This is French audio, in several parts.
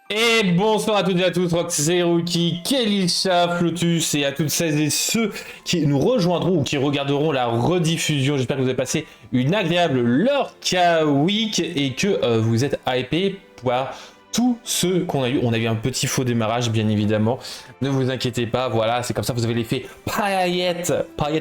Et bonsoir à toutes et à tous, Roxy, Rookie, Kelisha, Flotus et à toutes celles et ceux qui nous rejoindront ou qui regarderont la rediffusion. J'espère que vous avez passé une agréable Lorca Week et que vous êtes hypés par tous ceux qu'on a eu. On a eu un petit faux démarrage, bien évidemment. Ne vous inquiétez pas, voilà, c'est comme ça, vous avez l'effet paillettes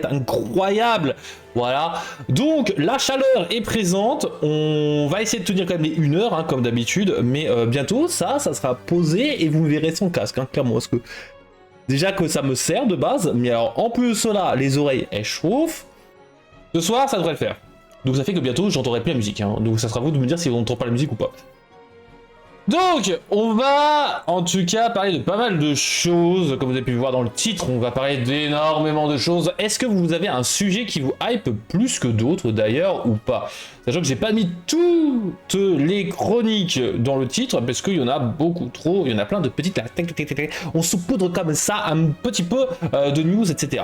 incroyable. Voilà, donc la chaleur est présente, on va essayer de tenir quand même les 1 heure, hein, comme d'habitude, mais bientôt, ça sera posé et vous me verrez sans casque, hein, clairement, parce que déjà que ça me sert de base, mais alors en plus de cela, les oreilles, elles chauffent, ce soir, ça devrait le faire. Donc ça fait que bientôt, j'entendrai plus la musique, hein, donc ça sera à vous de me dire si on n'entend pas la musique ou pas. Donc, on va en tout cas parler de pas mal de choses, comme vous avez pu voir dans le titre, on va parler d'énormément de choses. Est-ce que vous avez un sujet qui vous hype plus que d'autres d'ailleurs ou pas? Sachant que j'ai pas mis toutes les chroniques dans le titre, parce qu'il y en a beaucoup trop, il y en a plein de petites, on saupoudre comme ça un petit peu de news, etc.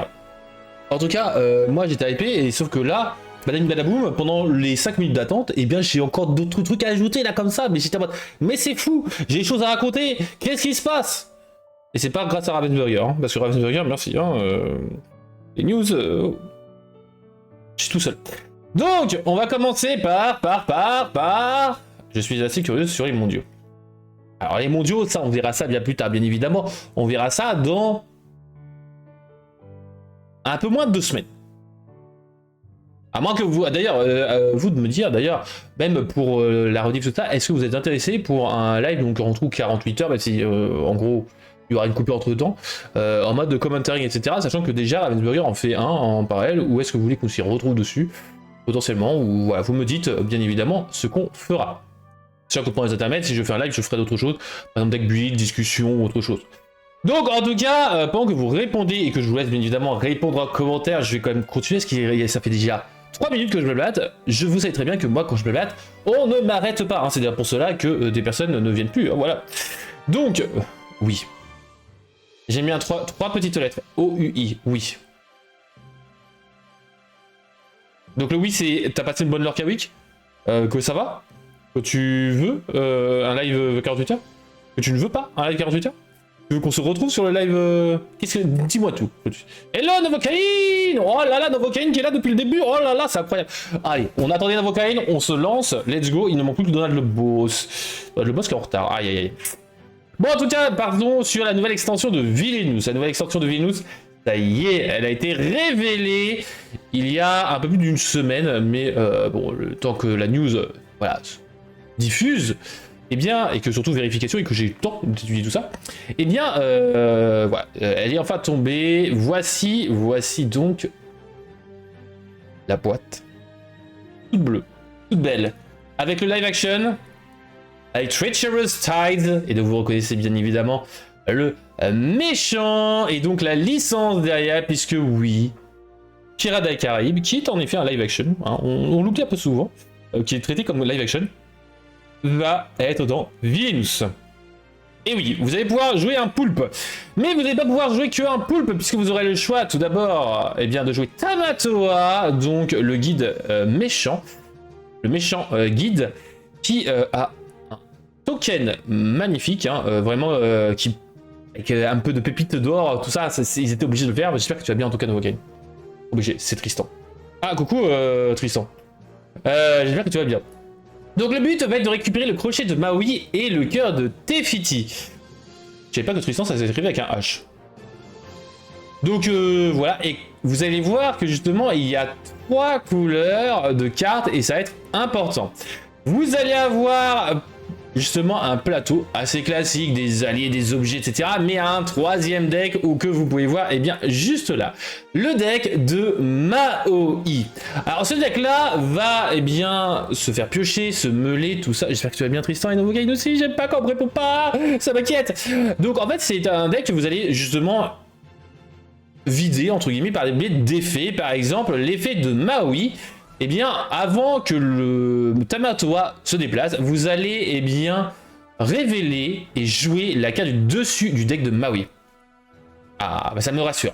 En tout cas, moi j'étais hypé, et sauf que là, badam badaboum, pendant les 5 minutes d'attente, eh bien j'ai encore d'autres trucs à ajouter là comme ça, mais j'étais en mode, mais c'est fou, j'ai des choses à raconter, qu'est-ce qui se passe? Et c'est pas grâce à Ravensburger, hein, parce que Ravensburger, merci, hein, les news, je suis tout seul. Donc, on va commencer par... Je suis assez curieux sur les mondiaux. Alors les mondiaux, ça on verra ça bien plus tard, bien évidemment, on verra ça dans un peu moins de 2 semaines. À moins que vous, d'ailleurs, vous de me dire, d'ailleurs, même pour la rediff de ça, est-ce que vous êtes intéressé pour un live, donc en tout 48 heures, même si en gros il y aura une coupure entre temps, en mode de commentaring, etc. Sachant que déjà Ravensburger en fait un en parallèle, ou est-ce que vous voulez qu'on s'y retrouve dessus, potentiellement, ou voilà, vous me dites bien évidemment ce qu'on fera. Sachant que pendant les intermèdes, si je fais un live, je ferai d'autres choses, par exemple deck build, discussion, ou autre chose. Donc en tout cas, pendant que vous répondez et que je vous laisse bien évidemment répondre en commentaire, je vais quand même continuer, parce que ça fait déjà 3 minutes que je me blatte. Je vous savez très bien que moi quand je me blatte, on ne m'arrête pas, hein. C'est d'ailleurs pour cela que des personnes ne viennent plus, hein, voilà. Donc, oui. J'ai mis trois petites lettres, O-U-I, oui. Donc le oui c'est, t'as passé une bonne Lorca Week, que ça va, que tu veux un live 48 heures, que tu ne veux pas un live 48 heures. Tu veux qu'on se retrouve sur le live Qu'est-ce que... Dis-moi tout. Hello Novocaine. Oh là là, Novocaine qui est là depuis le début. Oh là là, c'est incroyable. Allez, on attendait Novocaine, on se lance. Let's go. Il ne manque plus que Donald le boss. Le boss qui est en retard. Aïe aïe aïe. Bon, en tout cas, partons sur la nouvelle extension de Villainous. La nouvelle extension de Villainous, ça y est, elle a été révélée il y a un peu plus d'1 semaine. Mais bon, le temps que la news voilà, diffuse... Eh bien, et que surtout vérification, et que j'ai eu le temps d'étudier tout ça, eh bien, voilà, elle est enfin tombée. Voici donc la boîte, toute bleue, toute belle, avec le live action, avec Treacherous Tide, et donc vous reconnaissez bien évidemment le méchant, et donc la licence derrière, puisque oui, Pirates des Caraïbes, qui est en effet un live action, hein, on l'oublie un peu souvent, qui est traité comme live action, va être dans Villainous. Et oui, vous allez pouvoir jouer un poulpe. Mais vous n'allez pas pouvoir jouer que un poulpe, puisque vous aurez le choix tout d'abord eh bien, de jouer Tamatoa, donc le guide méchant. Le méchant guide qui a un token magnifique, hein, vraiment qui avec un peu de pépites d'or, tout ça, ils étaient obligés de le faire. J'espère que tu vas bien en token Novocaine. Obligé, c'est Tristan. Ah, coucou Tristan. J'espère que tu vas bien. Donc le but va être de récupérer le crochet de Maui et le cœur de Tefiti. Je savais pas que Tristan ça s'écrivait avec un H. Donc voilà, et vous allez voir que justement il y a 3 couleurs de cartes et ça va être important. Vous allez avoir justement un plateau assez classique, des alliés, des objets, etc. Mais un 3e deck où que vous pouvez voir, et bien juste là, le deck de Maui. Alors ce deck là va bien se faire piocher, se meuler, tout ça. J'espère que tu vas bien Tristan et Novocaine aussi, j'aime pas quand on me répond pas, ça m'inquiète. Donc en fait c'est un deck que vous allez justement vider entre guillemets par des biais d'effets, par exemple l'effet de Maui. Eh bien, avant que le Tamatoa se déplace, vous allez eh bien révéler et jouer la carte du dessus du deck de Maui. Ah, bah ça me rassure.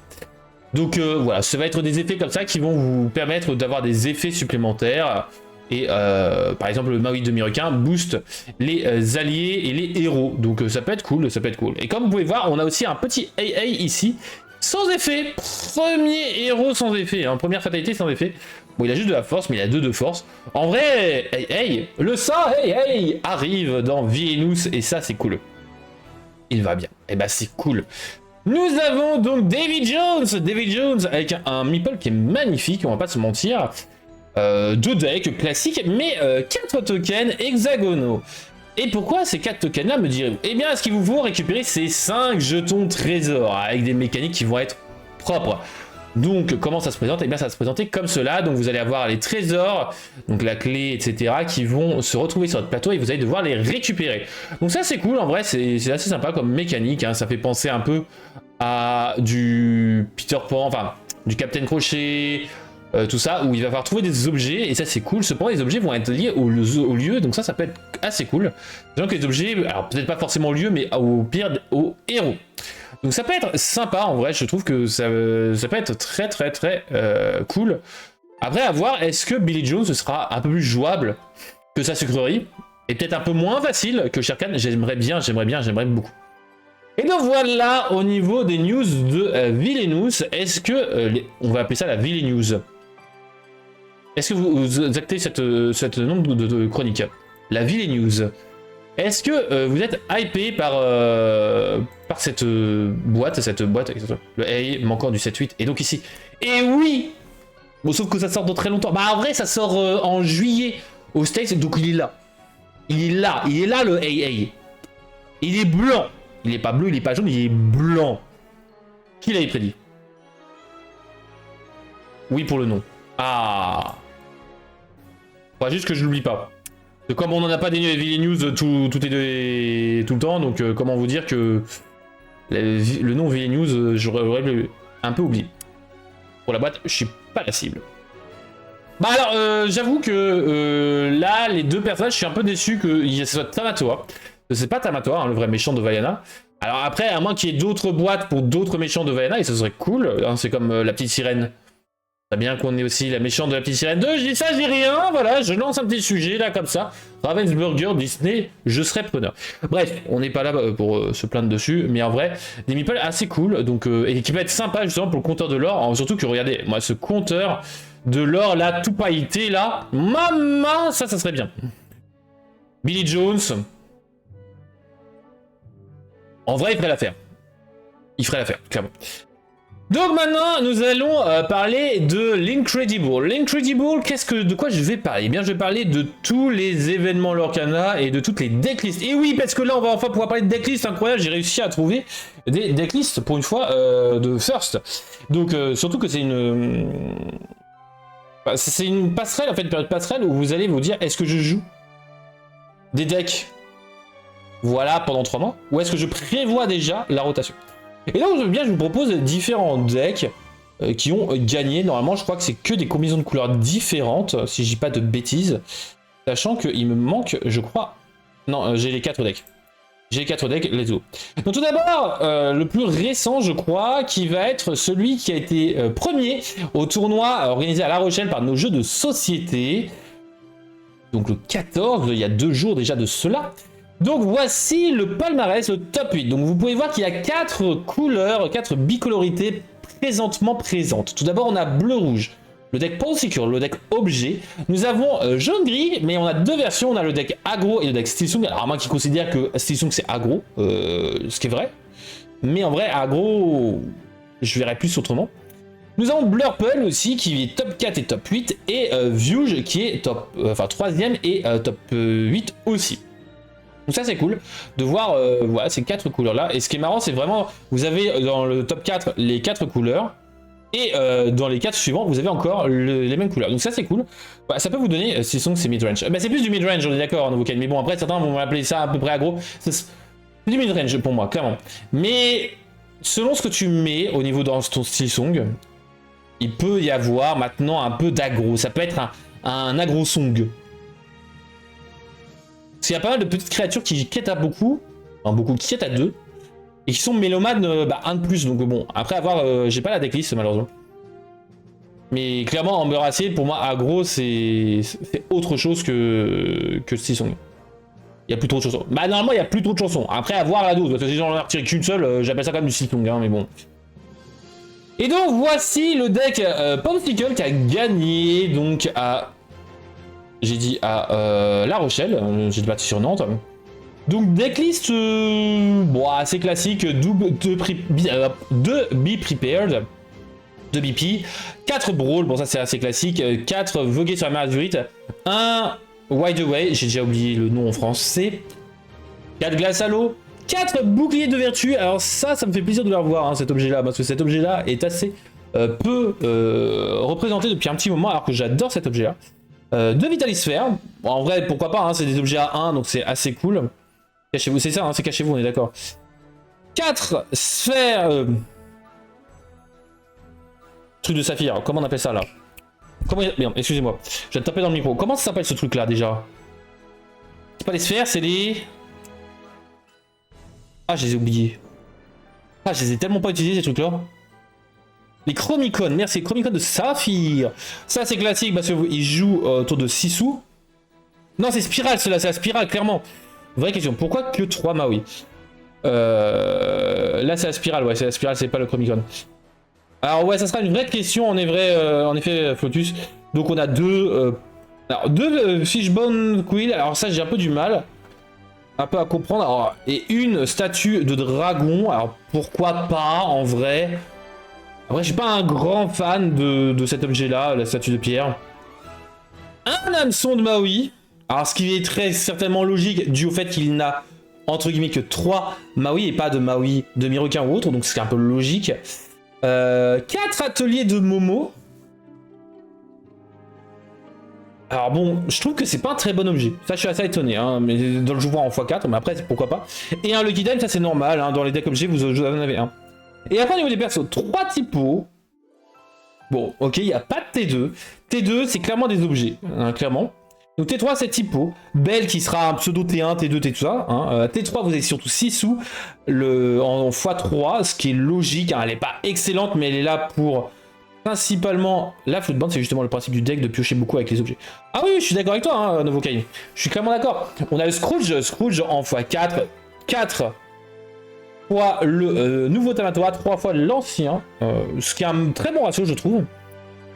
Donc voilà, ça va être des effets comme ça qui vont vous permettre d'avoir des effets supplémentaires. Et par exemple, le Maui demi-requin booste les alliés et les héros. Donc ça peut être cool, ça peut être cool. Et comme vous pouvez voir, on a aussi un petit AA ici, sans effet. Premier héros sans effet, hein. Première fatalité sans effet. Bon, il a juste de la force, mais il a 2 de force. En vrai, le sang, arrive dans Vilenus, et ça, c'est cool. Il va bien. Et bah, c'est cool. Nous avons donc Davy Jones avec un meeple qui est magnifique, on va pas se mentir. 2 decks classiques, mais 4 tokens hexagonaux. Et pourquoi ces 4 tokens là, me direz-vous? Eh bien, est-ce qu'il vous faut récupérer ces 5 jetons trésors avec des mécaniques qui vont être propres? Donc, comment ça se présente? Eh bien, ça va se présenter comme cela. Donc, vous allez avoir les trésors, donc la clé, etc., qui vont se retrouver sur votre plateau et vous allez devoir les récupérer. Donc, ça, c'est cool. En vrai, c'est assez sympa comme mécanique, hein. Ça fait penser un peu à du Peter Pan, enfin, du Captain Crochet, tout ça, où il va falloir trouver des objets. Et ça, c'est cool. Cependant, les objets vont être liés au lieu. Donc, ça peut être assez cool. Sachant que les objets, alors peut-être pas forcément au lieu, mais au pire, au héros. Donc ça peut être sympa en vrai, je trouve que ça peut être très cool. Après à voir, est-ce que Billy Jones sera un peu plus jouable que sa sucrerie et peut-être un peu moins facile que Shere Khan. J'aimerais beaucoup. Et donc voilà au niveau des news de Vilenus. Est-ce que on va appeler ça la Vilenus? Est-ce que vous actez cette nombre de chroniques? La Vilenus. Est-ce que vous êtes hypé par cette boîte, le A manquant du 7-8, et donc ici. Et oui! Bon, sauf que ça sort dans très longtemps. Bah en vrai, ça sort en juillet au States, donc il est là. Il est là le AA. Il est blanc. Il est pas bleu, il est pas jaune, il est blanc. Qui l'avait prédit? Oui pour le nom. Ah. Faudra juste que je l'oublie pas. Comme on n'en a pas des news tout le temps, donc comment vous dire que le nom Vilenus, j'aurais un peu oublié. Pour la boîte, je suis pas la cible. Bah alors, j'avoue que là, les 2 personnages, je suis un peu déçu que ce soit Tamatoa. C'est pas Tamatoa, hein, le vrai méchant de Vaiana. Alors après, à moins qu'il y ait d'autres boîtes pour d'autres méchants de Vaiana, et ce serait cool, hein, c'est comme la petite sirène. C'est bien qu'on ait aussi la méchante de la petite sirène 2, je dis ça, je dis rien, voilà, je lance un petit sujet là comme ça. Ravensburger, Disney, je serais preneur. Bref, on n'est pas là pour se plaindre dessus, mais en vrai, des meeples assez cool, donc, et qui va être sympa justement pour le compteur de l'or, surtout que regardez, moi ce compteur de l'or là, tout pailleté là, maman, ça serait bien. Billy Jones, en vrai il ferait l'affaire. Il ferait l'affaire, clairement. Donc maintenant, nous allons parler de l'Incredible. L'Incredible, de quoi je vais parler? Eh bien, je vais parler de tous les événements Lorcana et de toutes les decklists. Et oui, parce que là, on va enfin pouvoir parler de decklists incroyables. J'ai réussi à trouver des decklists, pour une fois, de First. Donc, surtout que c'est une passerelle, en fait, une période passerelle où vous allez vous dire, est-ce que je joue des decks, voilà, pendant 3 mois? Ou est-ce que je prévois déjà la rotation? Et donc, je vous propose différents decks qui ont gagné. Normalement, je crois que c'est que des combinaisons de couleurs différentes, si je dis pas de bêtises. Sachant qu'il me manque, je crois... Non, j'ai les 4 decks. J'ai les 4 decks, let's go. Donc tout d'abord, le plus récent, je crois, qui va être celui qui a été premier au tournoi organisé à La Rochelle par nos jeux de société. Donc le 14, il y a 2 jours déjà de cela. Donc voici le palmarès, le top 8. Donc vous pouvez voir qu'il y a 4 couleurs, 4 bicolorités présentement présentes. Tout d'abord, on a bleu-rouge, le deck Pawn Secure, le deck objet. Nous avons jaune-gris, mais on a 2 versions. On a le deck aggro et le deck Steelsung. Alors moi qui considère que Steelsung c'est aggro, ce qui est vrai. Mais en vrai, aggro, je verrais plus autrement. Nous avons Blurple aussi qui est top 4 et top 8. Et Vuge qui est top, 3ème et top 8 aussi. Donc ça c'est cool de voir voilà, ces 4 couleurs là. Et ce qui est marrant c'est vraiment, vous avez dans le top 4 les 4 couleurs. Et dans les 4 suivants vous avez encore les mêmes couleurs. Donc ça c'est cool. Bah, ça peut vous donner, si c'est mid-range. Bah, c'est plus du mid-range, on est d'accord en nouveau mais bon après certains vont appeler ça à peu près aggro. C'est du mid-range pour moi, clairement. Mais selon ce que tu mets au niveau dans ton Steelsung, il peut y avoir maintenant un peu d'aggro. Ça peut être un aggro-song. Parce qu'il y a pas mal de petites créatures qui quêtent à beaucoup, enfin beaucoup qui quêtent à 2, et qui sont mélomanes 1 de plus. Donc bon, après avoir, j'ai pas la decklist malheureusement. Mais clairement, Amber Acid, pour moi, aggro, c'est autre chose que Sisong. Il y a plus trop de chansons. Bah, normalement, il y a plus trop de chansons. Après, à voir la dose. Parce que si j'en ai retiré qu'une seule, j'appelle ça quand même du Sisong, hein, mais bon. Et donc, voici le deck Pomsicle qui a gagné, donc, à... J'ai dit à La Rochelle. J'ai battu sur Nantes. Donc, decklist, bon, assez classique. 2 be prepared. 2 BP, 4 Brawl, bon ça c'est assez classique, 4 Voguer sur la mer Azurite, 1 Wide Away, j'ai déjà oublié le nom en français, 4 Glace à l'eau, 4 Boucliers de Vertu, alors ça me fait plaisir de le revoir, hein, cet objet-là, parce que cet objet-là est assez peu représenté depuis un petit moment, alors que j'adore cet objet-là. 2 Vitalisphères, bon, en vrai pourquoi pas, hein, c'est des objets à 1, donc c'est assez cool. Cachez-vous, c'est ça, hein, c'est cachez-vous, on est d'accord. 4 Sphères... truc de saphir, comment on appelle ça là? Comment... Merde, excusez-moi, je vais taper dans le micro. Comment ça s'appelle ce truc là déjà? C'est pas les sphères, c'est les... Ah, je les ai oubliés. Ah, je les ai tellement pas utilisés ces trucs là. Les Chromicon, merci, Chromicon de saphir. Ça c'est classique parce qu'ils jouent autour de 6 sous. Non, c'est spirale cela, c'est la spirale, clairement. Vraie question, pourquoi que 3 Maui? Là c'est la spirale, ouais, c'est la spirale, c'est pas le Chromicon. Alors ouais, ça sera une vraie question, en effet, Flotus. Donc on a deux Fishbone Quill. Alors ça, j'ai un peu du mal, un peu à comprendre. Alors, et une statue de dragon. Alors pourquoi pas, en vrai. Après, je suis pas un grand fan de cet objet-là, la statue de pierre. Un hameçon de Maui. Alors ce qui est très certainement logique, dû au fait qu'il n'a, entre guillemets, que 3 Maui et pas de Maui de Miroquin ou autre. Donc c'est un peu logique. 4 ateliers de Momo. Alors bon, je trouve que c'est pas un très bon objet. Ça, je suis assez étonné, hein, mais dans le joueur en x4, mais après, pourquoi pas. Et un Lucky Time, ça c'est normal, hein, dans les decks objets, vous en avez un. Et après, au niveau des persos, 3 typos. Bon, ok, il n'y a pas de T2. T2, c'est clairement des objets, hein, clairement. Donc T3, c'est typo. Belle qui sera un pseudo T1, T2, T tout ça. Hein. T3, vous avez surtout 6 sous en x3, ce qui est logique. Hein. Elle n'est pas excellente, mais elle est là pour principalement la floatband. C'est justement le principe du deck de piocher beaucoup avec les objets. Ah oui, je suis d'accord avec toi, hein, Novocaine. Je suis clairement d'accord. On a le Scrooge, Scrooge en x4. 4 fois le nouveau Tamatora, 3 fois l'ancien. Ce qui est un très bon ratio, je trouve.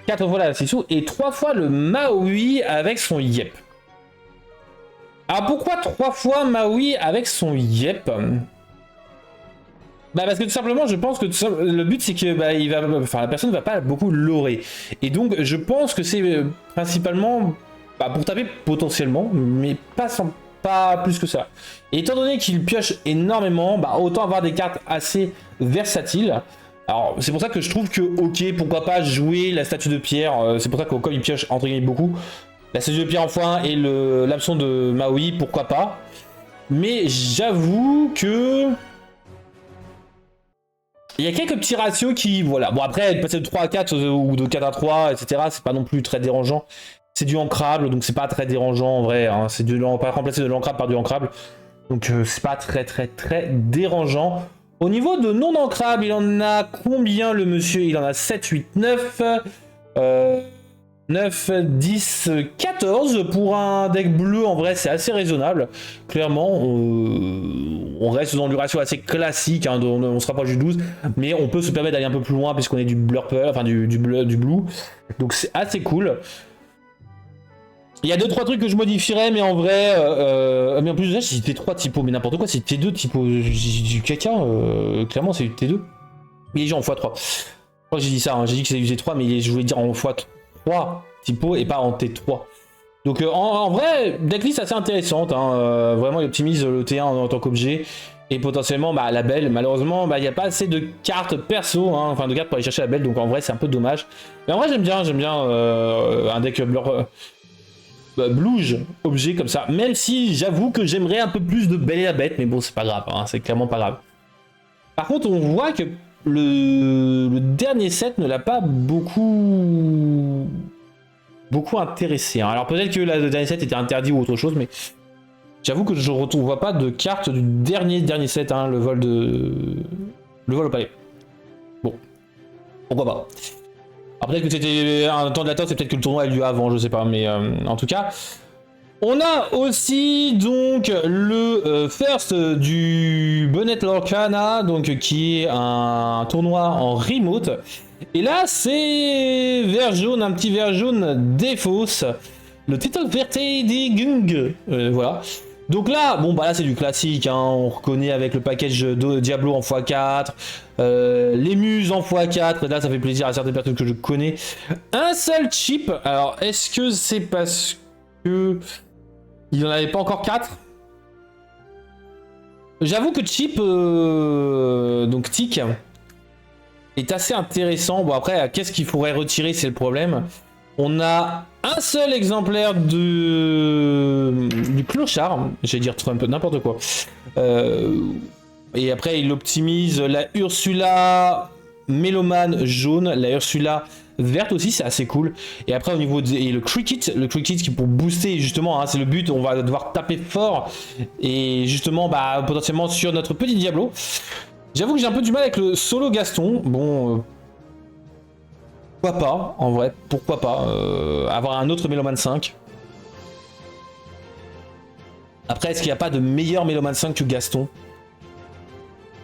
4 fois la Sisu et 3 fois le Maui avec son Yep. Alors pourquoi 3 fois Maui avec son Yep? Bah parce que tout simplement je pense que le but c'est que bah, la personne ne va pas beaucoup l'aurer. Et donc je pense que c'est principalement pour taper potentiellement, mais pas plus que ça. Et étant donné qu'il pioche énormément, bah, autant avoir des cartes assez versatiles. Alors c'est pour ça que je trouve que ok, pourquoi pas jouer la statue de pierre, c'est pour ça que comme il pioche entre guillemets beaucoup, la statue de pierre enfin et l'absence de Maui, pourquoi pas. Mais j'avoue que il y a quelques petits ratios qui, voilà, bon après passer de 3 à 4 ou de 4 à 3, etc. c'est pas non plus très dérangeant. C'est du ancrable, donc c'est pas très dérangeant en vrai, hein. C'est pas remplacer de l'ancrable par du ancrable. Donc c'est pas très dérangeant. Au niveau de non ancrable, il en a combien le monsieur? Il en a 7, 8, 9, 9, 10, 14. Pour un deck bleu, en vrai, c'est assez raisonnable. Clairement, on reste dans du ratio assez classique, hein, on se rapproche du 12. Mais on peut se permettre d'aller un peu plus loin puisqu'on est du blurple, enfin du blue. Donc c'est assez cool. Il y a 2-3 trucs que je modifierais, mais en vrai, mais en plus de ça, c'est T3 typo, mais n'importe quoi, c'est T2 typo, du caca, clairement c'est T2. Il est déjà en x3. Je crois que j'ai dit ça, hein, j'ai dit que c'est du T3, mais je voulais dire en x3 typo et pas en T3. Donc en vrai, decklist assez intéressante, hein, vraiment il optimise le T1 en tant qu'objet, et potentiellement la belle, malheureusement, il n'y a pas assez de cartes perso, hein, enfin de cartes pour aller chercher la belle, donc en vrai c'est un peu dommage. Mais en vrai j'aime bien un deck blur. Blouge objet comme ça, même si j'avoue que j'aimerais un peu plus de Belle et la Bête, mais bon c'est pas grave, hein, c'est clairement pas grave. Par contre on voit que le dernier set ne l'a pas beaucoup intéressé, hein. Alors peut-être que le dernier set était interdit ou autre chose, mais j'avoue que je ne vois pas de carte du dernier set, hein, le vol au palais. Bon, pourquoi pas. Après que c'était un temps de latence, c'est peut-être que le tournoi a eu lieu avant, je sais pas, mais en tout cas. On a aussi donc le first du Bonnet Lorcana, donc qui est un tournoi en remote. Et là, c'est vert jaune, un petit vert jaune défausse. Le title Verteidigung, voilà. Donc là, bon bah là c'est du classique, hein, on reconnaît avec le package de Diablo en x4, les muses en x4, là ça fait plaisir à certaines personnes que je connais. Un seul chip, alors est-ce que c'est parce que il n'en avait pas encore 4? J'avoue que chip, donc tic, est assez intéressant. Bon après, qu'est-ce qu'il faudrait retirer, c'est le problème. On a un seul exemplaire du clochard, j'allais dire un peu n'importe quoi. Et après, il optimise la Ursula Mélomane jaune, la Ursula verte aussi, c'est assez cool. Et après, au niveau et le cricket qui pour booster justement, hein, c'est le but, on va devoir taper fort et justement, bah potentiellement sur notre petit Diablo. J'avoue que j'ai un peu du mal avec le solo Gaston. Bon. Pourquoi pas, en vrai, pourquoi pas avoir un autre Méloman 5. Après, est-ce qu'il n'y a pas de meilleur Méloman 5 que Gaston?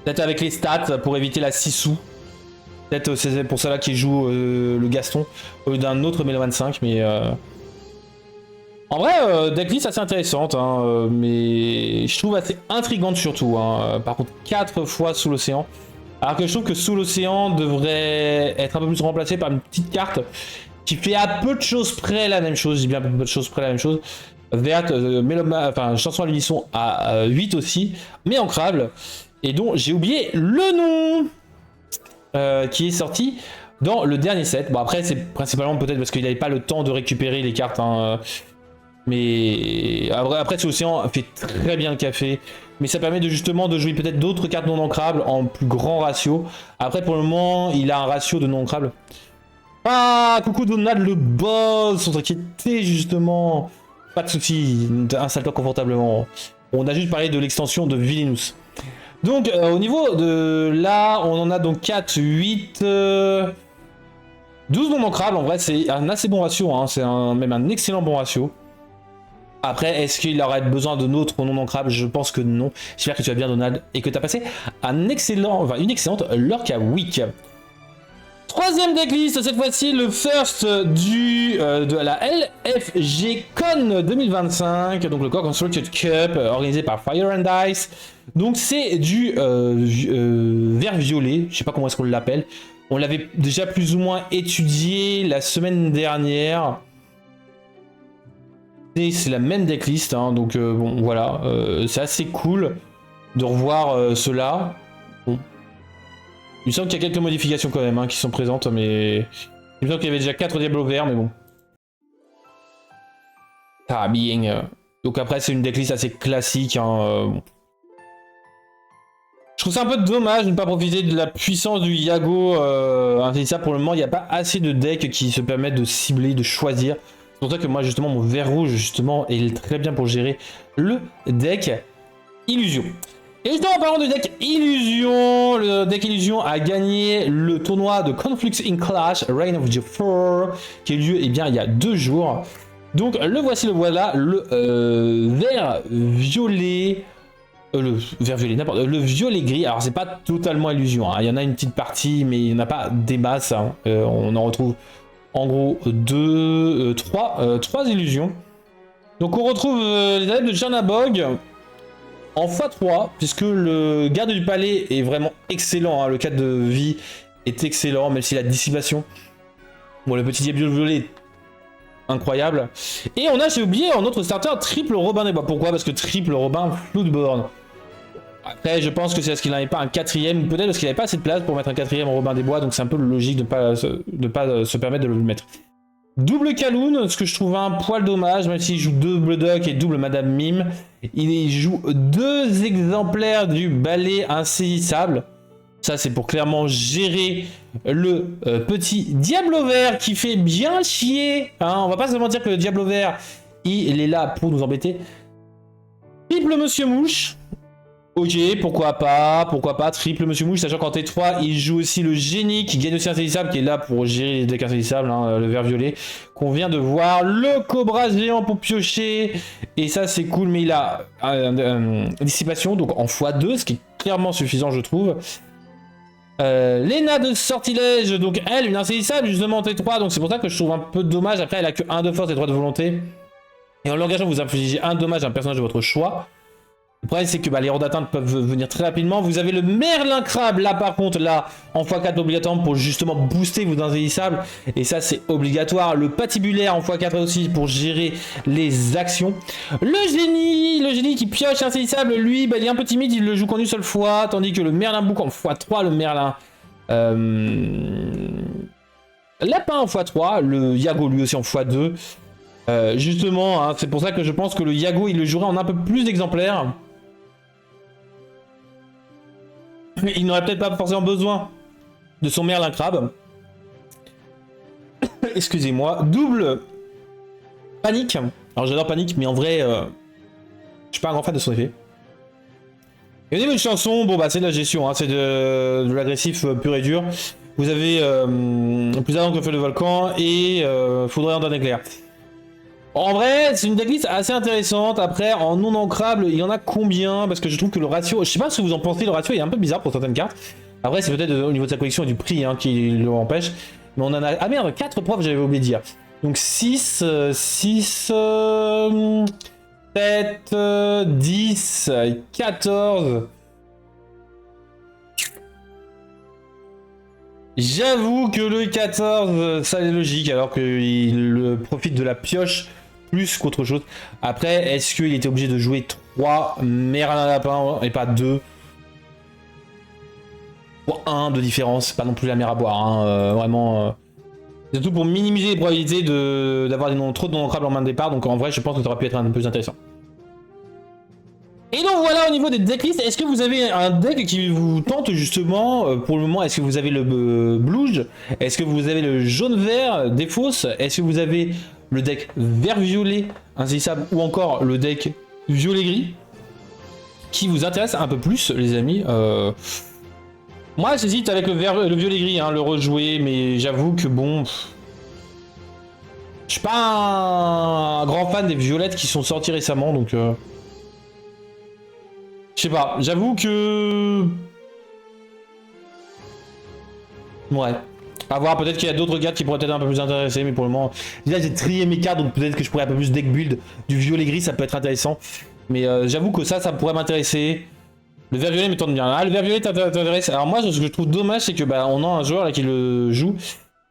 Peut-être avec les stats pour éviter la 6 sous. Peut-être c'est pour cela qu'il joue le Gaston au lieu d'un autre Méloman 5, mais... En vrai, decklist assez intéressante, hein, mais je trouve assez intrigante surtout. Hein. Par contre, 4 fois sous l'océan. Alors que je trouve que sous l'océan devrait être un peu plus remplacé par une petite carte qui fait à peu de choses près la même chose. Je dis bien à peu de choses près la même chose. Verte, enfin chanson à l'unisson à 8 aussi, mais ancrable. Et dont j'ai oublié le nom qui est sorti dans le dernier set. Bon après c'est principalement peut-être parce qu'il n'avait pas le temps de récupérer les cartes. Hein, mais après sous l'océan fait très bien le café. Mais ça permet de justement de jouer peut-être d'autres cartes non ancrables en plus grand ratio. Après pour le moment il a un ratio de non ancrables. Ah coucou Donald le boss, on s'inquiétait justement. Pas de soucis, installe-toi confortablement. On a juste parlé de l'extension de Vilinus. Donc au niveau de là on en a donc 4, 8, 12 non ancrables. En vrai c'est un assez bon ratio, hein. C'est même un excellent bon ratio. Après, est-ce qu'il aurait besoin de notre non ancrable? Je pense que non. J'espère que tu vas bien, Donald, et que tu as passé une excellente Lorca Week. Troisième decklist, cette fois-ci, le first de la LFG Con 2025, donc le Core Constructed Cup, organisé par Fire and Ice. Donc c'est du vert violet, je sais pas comment est-ce qu'on l'appelle. On l'avait déjà plus ou moins étudié la semaine dernière. C'est la même decklist, hein, donc bon voilà, c'est assez cool de revoir cela. Bon. Il me semble qu'il y a quelques modifications quand même hein, qui sont présentes, mais il me semble qu'il y avait déjà 4 Diablo verts, mais bon. Ah bien. Donc après c'est une decklist assez classique. Hein, bon. Je trouve ça un peu dommage de ne pas profiter de la puissance du Yago. Ça pour le moment, il n'y a pas assez de decks qui se permettent de cibler, de choisir. C'est pour ça que moi justement mon vert rouge justement est très bien pour gérer le deck Illusion. Et justement en parlant du deck Illusion, le deck Illusion a gagné le tournoi de Conflicts in Clash Reign of the Four qui a eu lieu il y a 2 jours. Donc le voici, le voilà, le vert violet. Le vert violet, n'importe. Le violet gris, alors c'est pas totalement Illusion, hein. Il y en a une petite partie mais il n'y en a pas des masses. Hein. On en retrouve en gros 3 illusions. Donc on retrouve les adeptes de Chernabog en x3, puisque le garde du palais est vraiment excellent, hein. Le 4 de vie est excellent, même si la dissipation, bon le petit diable violet est incroyable. Et on a, j'ai oublié, en autre starter, triple Robin des Bois. Pourquoi? Parce que triple Robin Floodborn. Après, je pense que c'est parce qu'il n'avait pas un 4ème, peut-être parce qu'il n'avait pas assez de place pour mettre un 4ème Robin des Bois, donc c'est un peu logique de ne pas se permettre de le mettre. Double Kaloun, ce que je trouve un poil dommage, même s'il joue double Doc et double Madame Mime. Il joue 2 exemplaires du balai insaisissable. Ça, c'est pour clairement gérer le petit Diablo Vert qui fait bien chier. Hein, on va pas se mentir que le Diablo Vert, il est là pour nous embêter. Triple Monsieur Mouche. Ok, pourquoi pas, triple Monsieur Mouche, sachant qu'en T3, il joue aussi le génie qui gagne aussi insaisissable, qui est là pour gérer les decks insaisissables, hein, le vert violet, qu'on vient de voir, le Cobra géant pour piocher, et ça c'est cool, mais il a dissipation, donc en x2, ce qui est clairement suffisant je trouve. Lena de sortilège, donc elle, une insaisissable justement en T3, donc c'est pour ça que je trouve un peu dommage, après elle a que 1 de force et 3 de volonté, et en l'engageant vous infligez 1 dommage à un personnage de votre choix. Le problème c'est que les rangs d'atteinte peuvent venir très rapidement. Vous avez le Merlin Crabe là par contre là en x4 obligatoire pour justement booster vos insaisissables. Et ça c'est obligatoire. Le Patibulaire en x4 aussi pour gérer les actions. Le génie qui pioche insaisissable, lui bah, il est un peu timide, il le joue qu'en une seule fois. Tandis que le Merlin Bouc en x3, le Merlin Lapin en x3, le Yago lui aussi en x2. Justement, hein, c'est pour ça que je pense que le Yago il le jouerait en un peu plus d'exemplaires. Il n'aurait peut-être pas forcément besoin de son Merlin Crabe. Excusez-moi. Double Panique. Alors j'adore Panique, mais en vrai, je suis pas un grand fan de son effet. Et au niveau de chanson, bon bah c'est de la gestion, hein, c'est de l'agressif pur et dur. Vous avez plus ardent que le feu de volcan et foudroyant d'un éclair. En vrai, c'est une decklist assez intéressante. Après, en non ancrable, il y en a combien? Parce que je trouve que le ratio, je sais pas ce que vous en pensez, le ratio est un peu bizarre pour certaines cartes. Après, c'est peut-être au niveau de sa collection et du prix hein, qui le empêche. Mais on en a... Ah merde, 4 profs, j'avais oublié de dire. Donc 6, 7, 10, 14... J'avoue que le 14, ça est logique, alors qu'il profite de la pioche plus qu'autre chose. Après, est-ce qu'il était obligé de jouer 3 Merlin Lapin et pas 2 pour 1 de différence, c'est pas non plus la mer à boire, hein, vraiment. C'est tout pour minimiser les probabilités d'avoir trop de non ancrables en main de départ, donc en vrai, je pense que ça aurait pu être un peu plus intéressant. Et donc voilà au niveau des decklists, est-ce que vous avez un deck qui vous tente justement pour le moment? Est-ce que vous avez le Blouge? Est-ce que vous avez le jaune-vert des fausses? Est-ce que vous avez le deck vert-violet insaisissable ou encore le deck violet-gris qui vous intéresse un peu plus les amis? Moi j'hésite avec le violet-gris, hein, le rejouer, mais j'avoue que bon... Je suis pas un grand fan des violettes qui sont sorties récemment, donc... Je sais pas, j'avoue que... Ouais. À voir, peut-être qu'il y a d'autres cartes qui pourraient être un peu plus intéressés, mais pour le moment... Déjà j'ai trié mes cartes, donc peut-être que je pourrais un peu plus deck build. Du violet-gris, ça peut être intéressant. Mais j'avoue que ça pourrait m'intéresser. Le vert-violet me tente bien. Ah, le vert-violet t'intéresse. Alors moi, ce que je trouve dommage, c'est que bah, on a un joueur là qui le joue.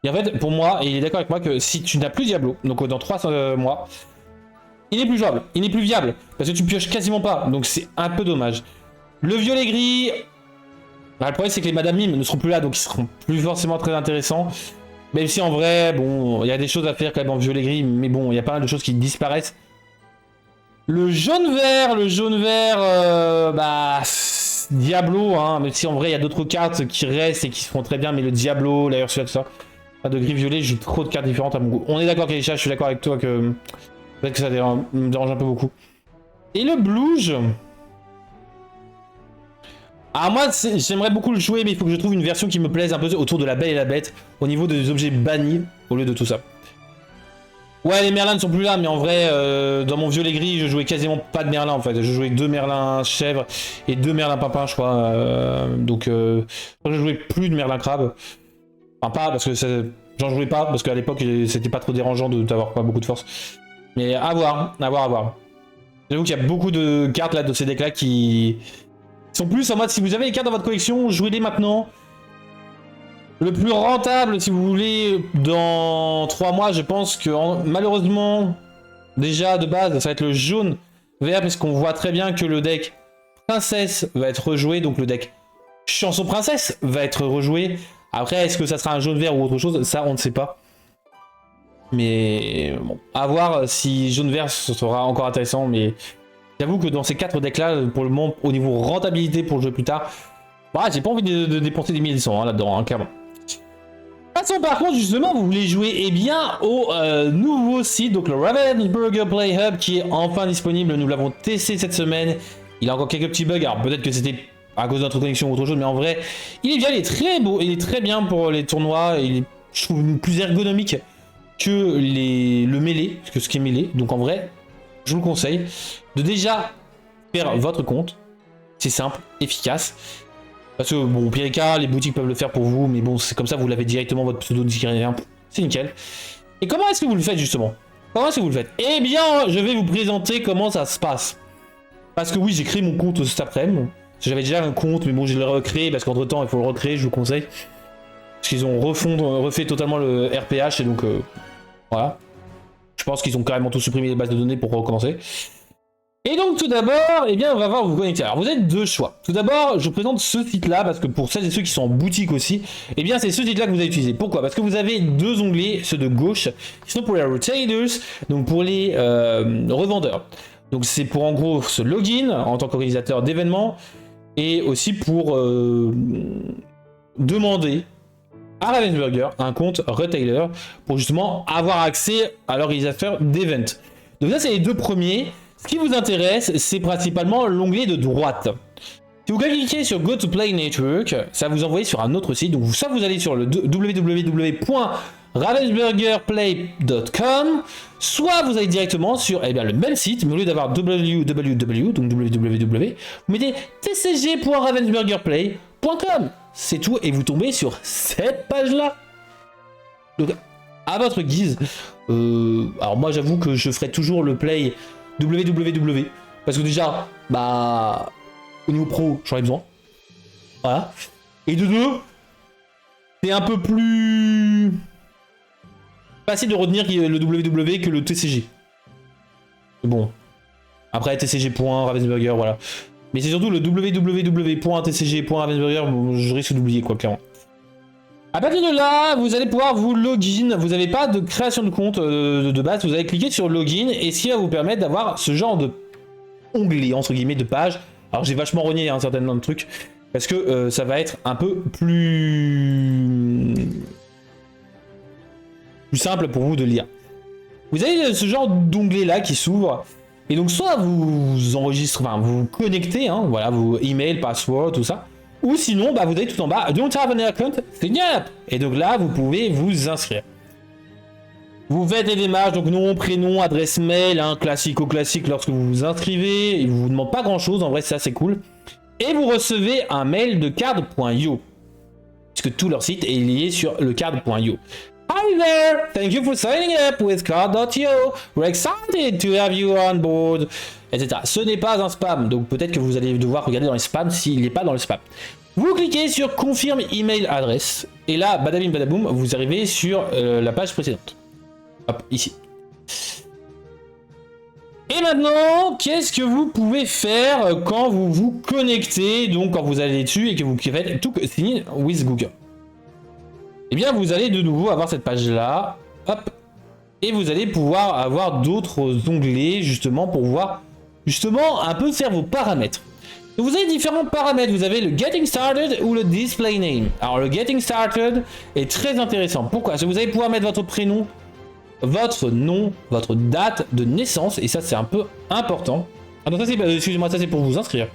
Et en fait, pour moi, et il est d'accord avec moi, que si tu n'as plus Diablo, donc dans 3 mois... Il n'est plus jouable, il n'est plus viable, parce que tu pioches quasiment pas, donc c'est un peu dommage. Le violet-gris, bah, le problème c'est que les Madame Mime ne seront plus là, donc ils seront plus forcément très intéressants. Même si en vrai, bon, il y a des choses à faire quand même en violet-gris, mais bon, il y a pas mal de choses qui disparaissent. Le jaune-vert, bah... Diablo, hein, même si en vrai il y a d'autres cartes qui restent et qui se font très bien, mais le Diablo, la Ursula, tout ça. Pas de gris-violet, j'ai trop de cartes différentes à mon goût. On est d'accord Keisha, je suis d'accord avec toi que... Peut-être que ça me dérange un peu beaucoup. Et le Blouge. Ah moi j'aimerais beaucoup le jouer mais il faut que je trouve une version qui me plaise un peu autour de la Belle et la Bête. Au niveau des objets bannis au lieu de tout ça. Ouais les Merlins ne sont plus là mais en vrai dans mon violet gris je jouais quasiment pas de Merlin en fait. Je jouais 2 Merlins chèvres et 2 Merlins papins je crois. Donc je jouais plus de Merlin crabe. Enfin pas parce que j'en jouais pas parce qu'à l'époque c'était pas trop dérangeant d'avoir pas beaucoup de force. Mais à voir, à voir, à voir. J'avoue qu'il y a beaucoup de cartes là de ces decks là qui sont plus en mode si vous avez les cartes dans votre collection, jouez-les maintenant. Le plus rentable si vous voulez dans 3 mois, je pense que malheureusement déjà de base ça va être le jaune vert parce qu'on voit très bien que le deck princesse va être rejoué, donc le deck chanson princesse va être rejoué. Après est-ce que ça sera un jaune vert ou autre chose, ça on ne sait pas. Mais bon, à voir si jaune-vert ce sera encore intéressant, mais j'avoue que dans ces 4 decks là, pour le moment, au niveau rentabilité pour le jeu plus tard, bah, j'ai pas envie de dépenser des 1100 hein, là-dedans, hein, clairement. Passons par contre, justement, vous voulez jouer eh bien, au nouveau site, donc le Ravensburger Play Hub, qui est enfin disponible, nous l'avons testé cette semaine, Il a encore quelques petits bugs, alors peut-être que c'était à cause de notre connexion ou autre chose, mais en vrai, il est bien, il est très beau, il est très bien pour les tournois, il est, je trouve, plus ergonomique que le mêlé, que ce qui est mêlé. Donc en vrai, je vous le conseille de déjà faire votre compte. C'est simple, efficace. Parce que bon, au pire des cas, les boutiques peuvent le faire pour vous, mais bon, c'est comme ça, vous l'avez directement votre pseudo de rien. C'est nickel. Et comment est-ce que vous le faites justement? Comment est-ce que vous le faites? Eh bien, je vais vous présenter comment ça se passe. Parce que oui, j'ai créé mon compte cet après-midi. J'avais déjà un compte, mais bon, je l'ai recréé parce qu'entre temps, il faut le recréer, je vous conseille. Parce qu'ils ont refait totalement le RPH et donc voilà. Je pense qu'ils ont carrément tout supprimé les bases de données pour recommencer. Et donc tout d'abord, eh bien on va voir vous connecter. Alors vous avez deux choix. Tout d'abord, je vous présente ce site-là parce que pour celles et ceux qui sont en boutique aussi, eh bien c'est ce site-là que vous allez utiliser. Pourquoi? Parce que vous avez deux onglets, ceux de gauche, qui sont pour les retailers, donc pour les revendeurs. Donc c'est pour en gros ce login en tant qu'organisateur d'événements et aussi pour demander à Ravensburger un compte retailer pour justement avoir accès à l'organisateur d'events. Donc ça c'est les deux premiers. Ce qui vous intéresse, c'est principalement l'onglet de droite. Si vous cliquez sur Go to Play Network, ça va vous envoyer sur un autre site. Donc soit vous allez sur le www.ravensburgerplay.com, soit vous allez directement sur le même site, mais au lieu d'avoir www, donc www, vous mettez tcg.ravensburgerplay.com. C'est tout, et vous tombez sur cette page-là. Donc, à votre guise. Alors moi, j'avoue que je ferai toujours le play www, parce que déjà, bah, au niveau pro, j'en ai besoin. Voilà. Et de deux, c'est un peu plus facile de retenir le www que le TCG. Bon. Après, tcg.ravensburger, voilà. Mais c'est surtout le www.tcg.ravensburger, je risque d'oublier quoi, clairement. A partir de là, vous allez pouvoir vous login. Vous n'avez pas de création de compte de base. Vous allez cliquer sur login et ce qui va vous permettre d'avoir ce genre de onglet entre guillemets de page. Alors j'ai vachement renié un certain nombre de trucs parce que ça va être un peu plus simple pour vous de lire. Vous avez ce genre d'onglet là qui s'ouvre et donc soit vous enregistrez, enfin vous connectez, hein, voilà, vos emails, password, tout ça. Ou sinon, bah, vous avez tout en bas, don't have an account, sign up. Et donc là, vous pouvez vous inscrire. Vous faites les démarches, donc nom, prénom, adresse mail, hein, classique lorsque vous vous inscrivez. Il ne vous demande pas grand chose, en vrai, ça c'est cool. Et vous recevez un mail de card.io. Puisque tout leur site est lié sur le card.io. Hi there! Thank you for signing up with card.io. We're excited to have you on board. Etc. Ce n'est pas un spam, donc peut-être que vous allez devoir regarder dans les spams s'il n'est pas dans le spam. Vous cliquez sur confirme email adresse, et là, badabim badaboum, vous arrivez sur la page précédente. Hop, ici. Et maintenant, qu'est-ce que vous pouvez faire quand vous vous connectez, donc quand vous allez dessus et que vous faites tout sign with Google? Eh bien, vous allez de nouveau avoir cette page-là, hop, et vous allez pouvoir avoir d'autres onglets, justement, pour voir, justement, un peu faire vos paramètres. Donc, vous avez différents paramètres, vous avez le Getting Started ou le Display Name. Alors, le Getting Started est très intéressant. Pourquoi? Parce que vous allez pouvoir mettre votre prénom, votre nom, votre date de naissance, et ça, c'est un peu important. Ah non, ça, c'est, excusez-moi, ça, c'est pour vous inscrire.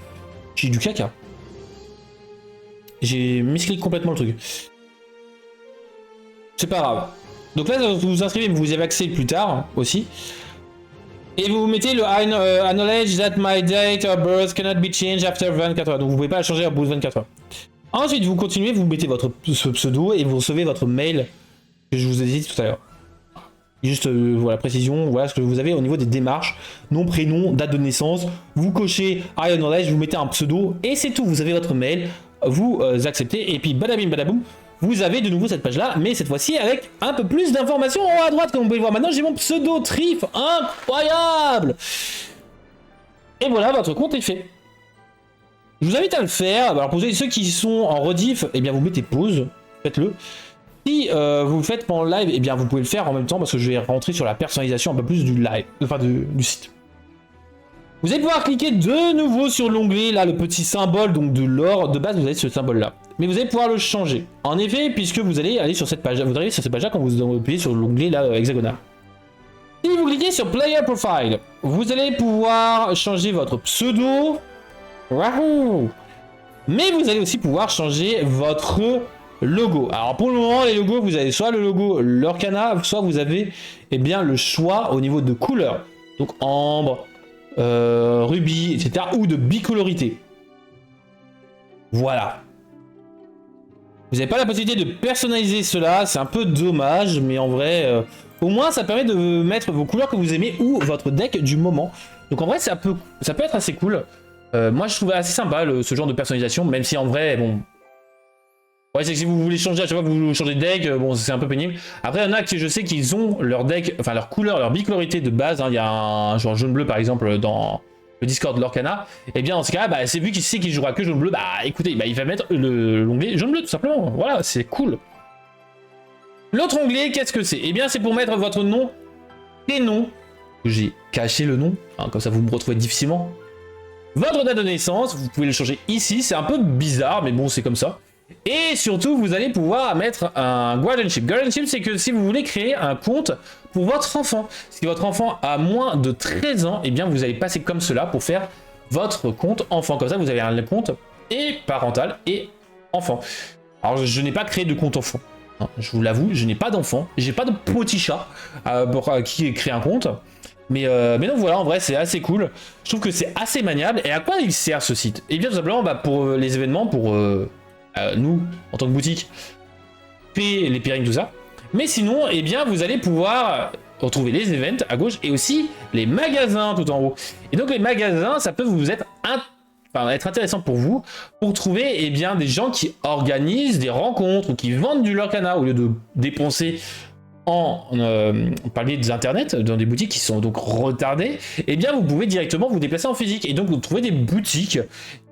J'ai du caca. J'ai miscliqué complètement le truc. C'est pas grave. Donc là, vous vous inscrivez, vous y avez accès plus tard aussi. Et vous mettez le acknowledge that my date of birth cannot be changed after 24 heures. Donc vous pouvez pas la changer à bout de 24 heures. Ensuite, vous continuez, vous mettez votre pseudo et vous recevez votre mail que je vous ai dit tout à l'heure. Juste voilà, précision, voilà ce que vous avez au niveau des démarches. Nom, prénom, date de naissance. Vous cochez I acknowledge, vous mettez un pseudo et c'est tout. Vous avez votre mail, vous acceptez et puis badabim badaboum. Vous avez de nouveau cette page-là, mais cette fois-ci avec un peu plus d'informations en haut à droite, comme vous pouvez le voir. Maintenant, j'ai mon pseudo Trif, incroyable! Et voilà, votre compte est fait. Je vous invite à le faire. Alors, pour ceux qui sont en rediff, eh bien, vous mettez pause, faites-le. Si vous le faites pendant le live, eh bien, vous pouvez le faire en même temps, parce que je vais rentrer sur la personnalisation un peu plus du live, enfin du site. Vous allez pouvoir cliquer de nouveau sur l'onglet, là, le petit symbole donc de l'or. De base, vous avez ce symbole-là. Mais vous allez pouvoir le changer. En effet, puisque vous allez aller sur cette page, vous arrivez sur cette page-là quand vous appuyez sur l'onglet là hexagonal. Si vous cliquez sur Player Profile, vous allez pouvoir changer votre pseudo, Wahoo! Mais vous allez aussi pouvoir changer votre logo. Alors pour le moment, les logos, vous avez soit le logo Lorcana, soit vous avez eh bien, le choix au niveau de couleur. Donc ambre, rubis, etc. ou de bicolorité. Voilà. Vous n'avez pas la possibilité de personnaliser cela, c'est un peu dommage, mais en vrai, au moins ça permet de mettre vos couleurs que vous aimez ou votre deck du moment. Donc en vrai, ça peut être assez cool. Moi je trouvais assez sympa ce genre de personnalisation, même si en vrai, bon... Ouais, c'est que si vous voulez changer à chaque fois que vous changez de deck, bon, c'est un peu pénible. Après, il y en a qui, je sais qu'ils ont leur deck, enfin leur couleur, leur bicolorité de base. Hein. Il y a un genre jaune-bleu par exemple dans le Discord de Lorcana. Et bien dans ce cas, bah, c'est vu qu'il sait qu'il jouera que jaune-bleu, bah écoutez, bah, il va mettre l'onglet jaune-bleu tout simplement. Voilà, c'est cool. L'autre onglet, qu'est-ce que c'est? Eh bien, c'est pour mettre votre nom, prénom. J'ai caché le nom, hein, comme ça vous me retrouvez difficilement. Votre date de naissance, vous pouvez le changer ici, c'est un peu bizarre, mais bon, c'est comme ça. Et surtout, vous allez pouvoir mettre un guardianship. Guardianship, c'est que si vous voulez créer un compte pour votre enfant, si votre enfant a moins de 13 ans, eh bien, vous allez passer comme cela pour faire votre compte enfant. Comme ça, vous avez un compte et parental et enfant. Alors, je n'ai pas créé de compte enfant. Hein, je vous l'avoue, je n'ai pas d'enfant. J'ai pas de petit chat pour qui crée un compte. Mais donc voilà, en vrai, c'est assez cool. Je trouve que c'est assez maniable. Et à quoi il sert ce site? Eh bien, tout simplement pour les événements, pour nous, en tant que boutique, payer les pairings, tout ça. Mais sinon, eh bien, vous allez pouvoir retrouver les events à gauche et aussi les magasins tout en haut. Et donc, les magasins, ça peut vous être intéressant pour vous, pour trouver eh bien, des gens qui organisent des rencontres ou qui vendent du Lorcana au lieu de dépenser en parler des internet dans des boutiques qui sont donc retardées, eh bien vous pouvez directement vous déplacer en physique et donc vous trouvez des boutiques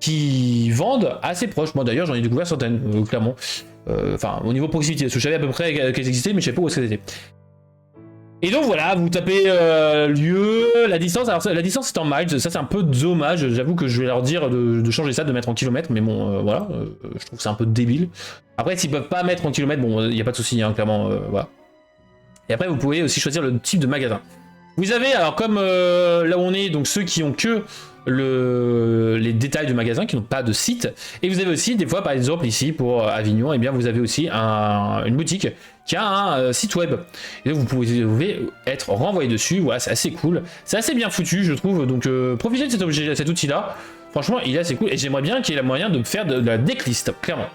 qui vendent assez proches. Moi d'ailleurs j'en ai découvert certaines clairement, enfin au niveau proximité, parce que je savais à peu près qu'elles existaient mais je savais pas où elles étaient. Et donc voilà, vous tapez lieu, la distance. Alors la distance est en miles, ça c'est un peu dommage. J'avoue que je vais leur dire de changer ça, de mettre en kilomètres, mais bon voilà, je trouve que c'est un peu débile. Après s'ils peuvent pas mettre en kilomètres, bon il n'y a pas de souci, hein, clairement, voilà. Et après, vous pouvez aussi choisir le type de magasin. Vous avez, alors comme là où on est, donc ceux qui ont que les détails du magasin, qui n'ont pas de site. Et vous avez aussi, des fois, par exemple, ici, pour Avignon, et bien vous avez aussi une boutique qui a un site web. Et donc, vous pouvez être renvoyé dessus. Voilà, c'est assez cool. C'est assez bien foutu, je trouve. Donc, profitez de cet outil-là. Franchement, il est assez cool. Et j'aimerais bien qu'il y ait la moyen de faire de la decklist, clairement.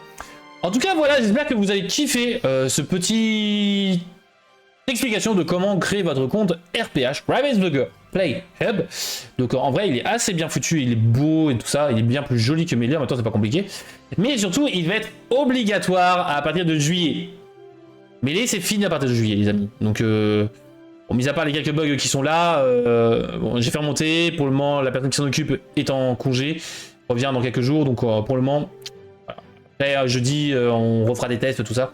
En tout cas, voilà, j'espère que vous avez kiffé ce petit... explication de comment créer votre compte RPH, Ravensburger Play Hub. Donc en vrai il est assez bien foutu, il est beau et tout ça, il est bien plus joli que Melee, en même temps c'est pas compliqué. Mais surtout il va être obligatoire à partir de juillet. Melee c'est fini à partir de juillet les amis. Donc bon, mis à part les quelques bugs qui sont là, bon, j'ai fait remonter, pour le moment la personne qui s'en occupe est en congé, revient dans quelques jours, donc pour le moment, voilà. Après jeudi on refera des tests, tout ça.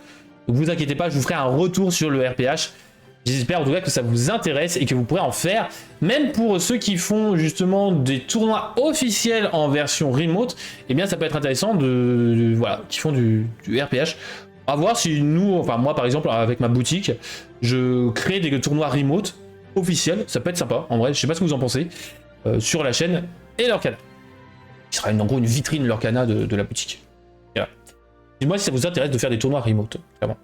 Donc vous inquiétez pas, je vous ferai un retour sur le RPH. J'espère en tout cas que ça vous intéresse et que vous pourrez en faire. Même pour ceux qui font justement des tournois officiels en version remote, eh bien ça peut être intéressant voilà, qui font du RPH. À voir si nous, enfin moi par exemple avec ma boutique, je crée des tournois remote officiels. Ça peut être sympa en vrai, je sais pas ce que vous en pensez. Sur la chaîne et Lorcana. Il sera en gros une vitrine Lorcana de la boutique. Voilà. Dites-moi si ça vous intéresse de faire des tournois remote, clairement.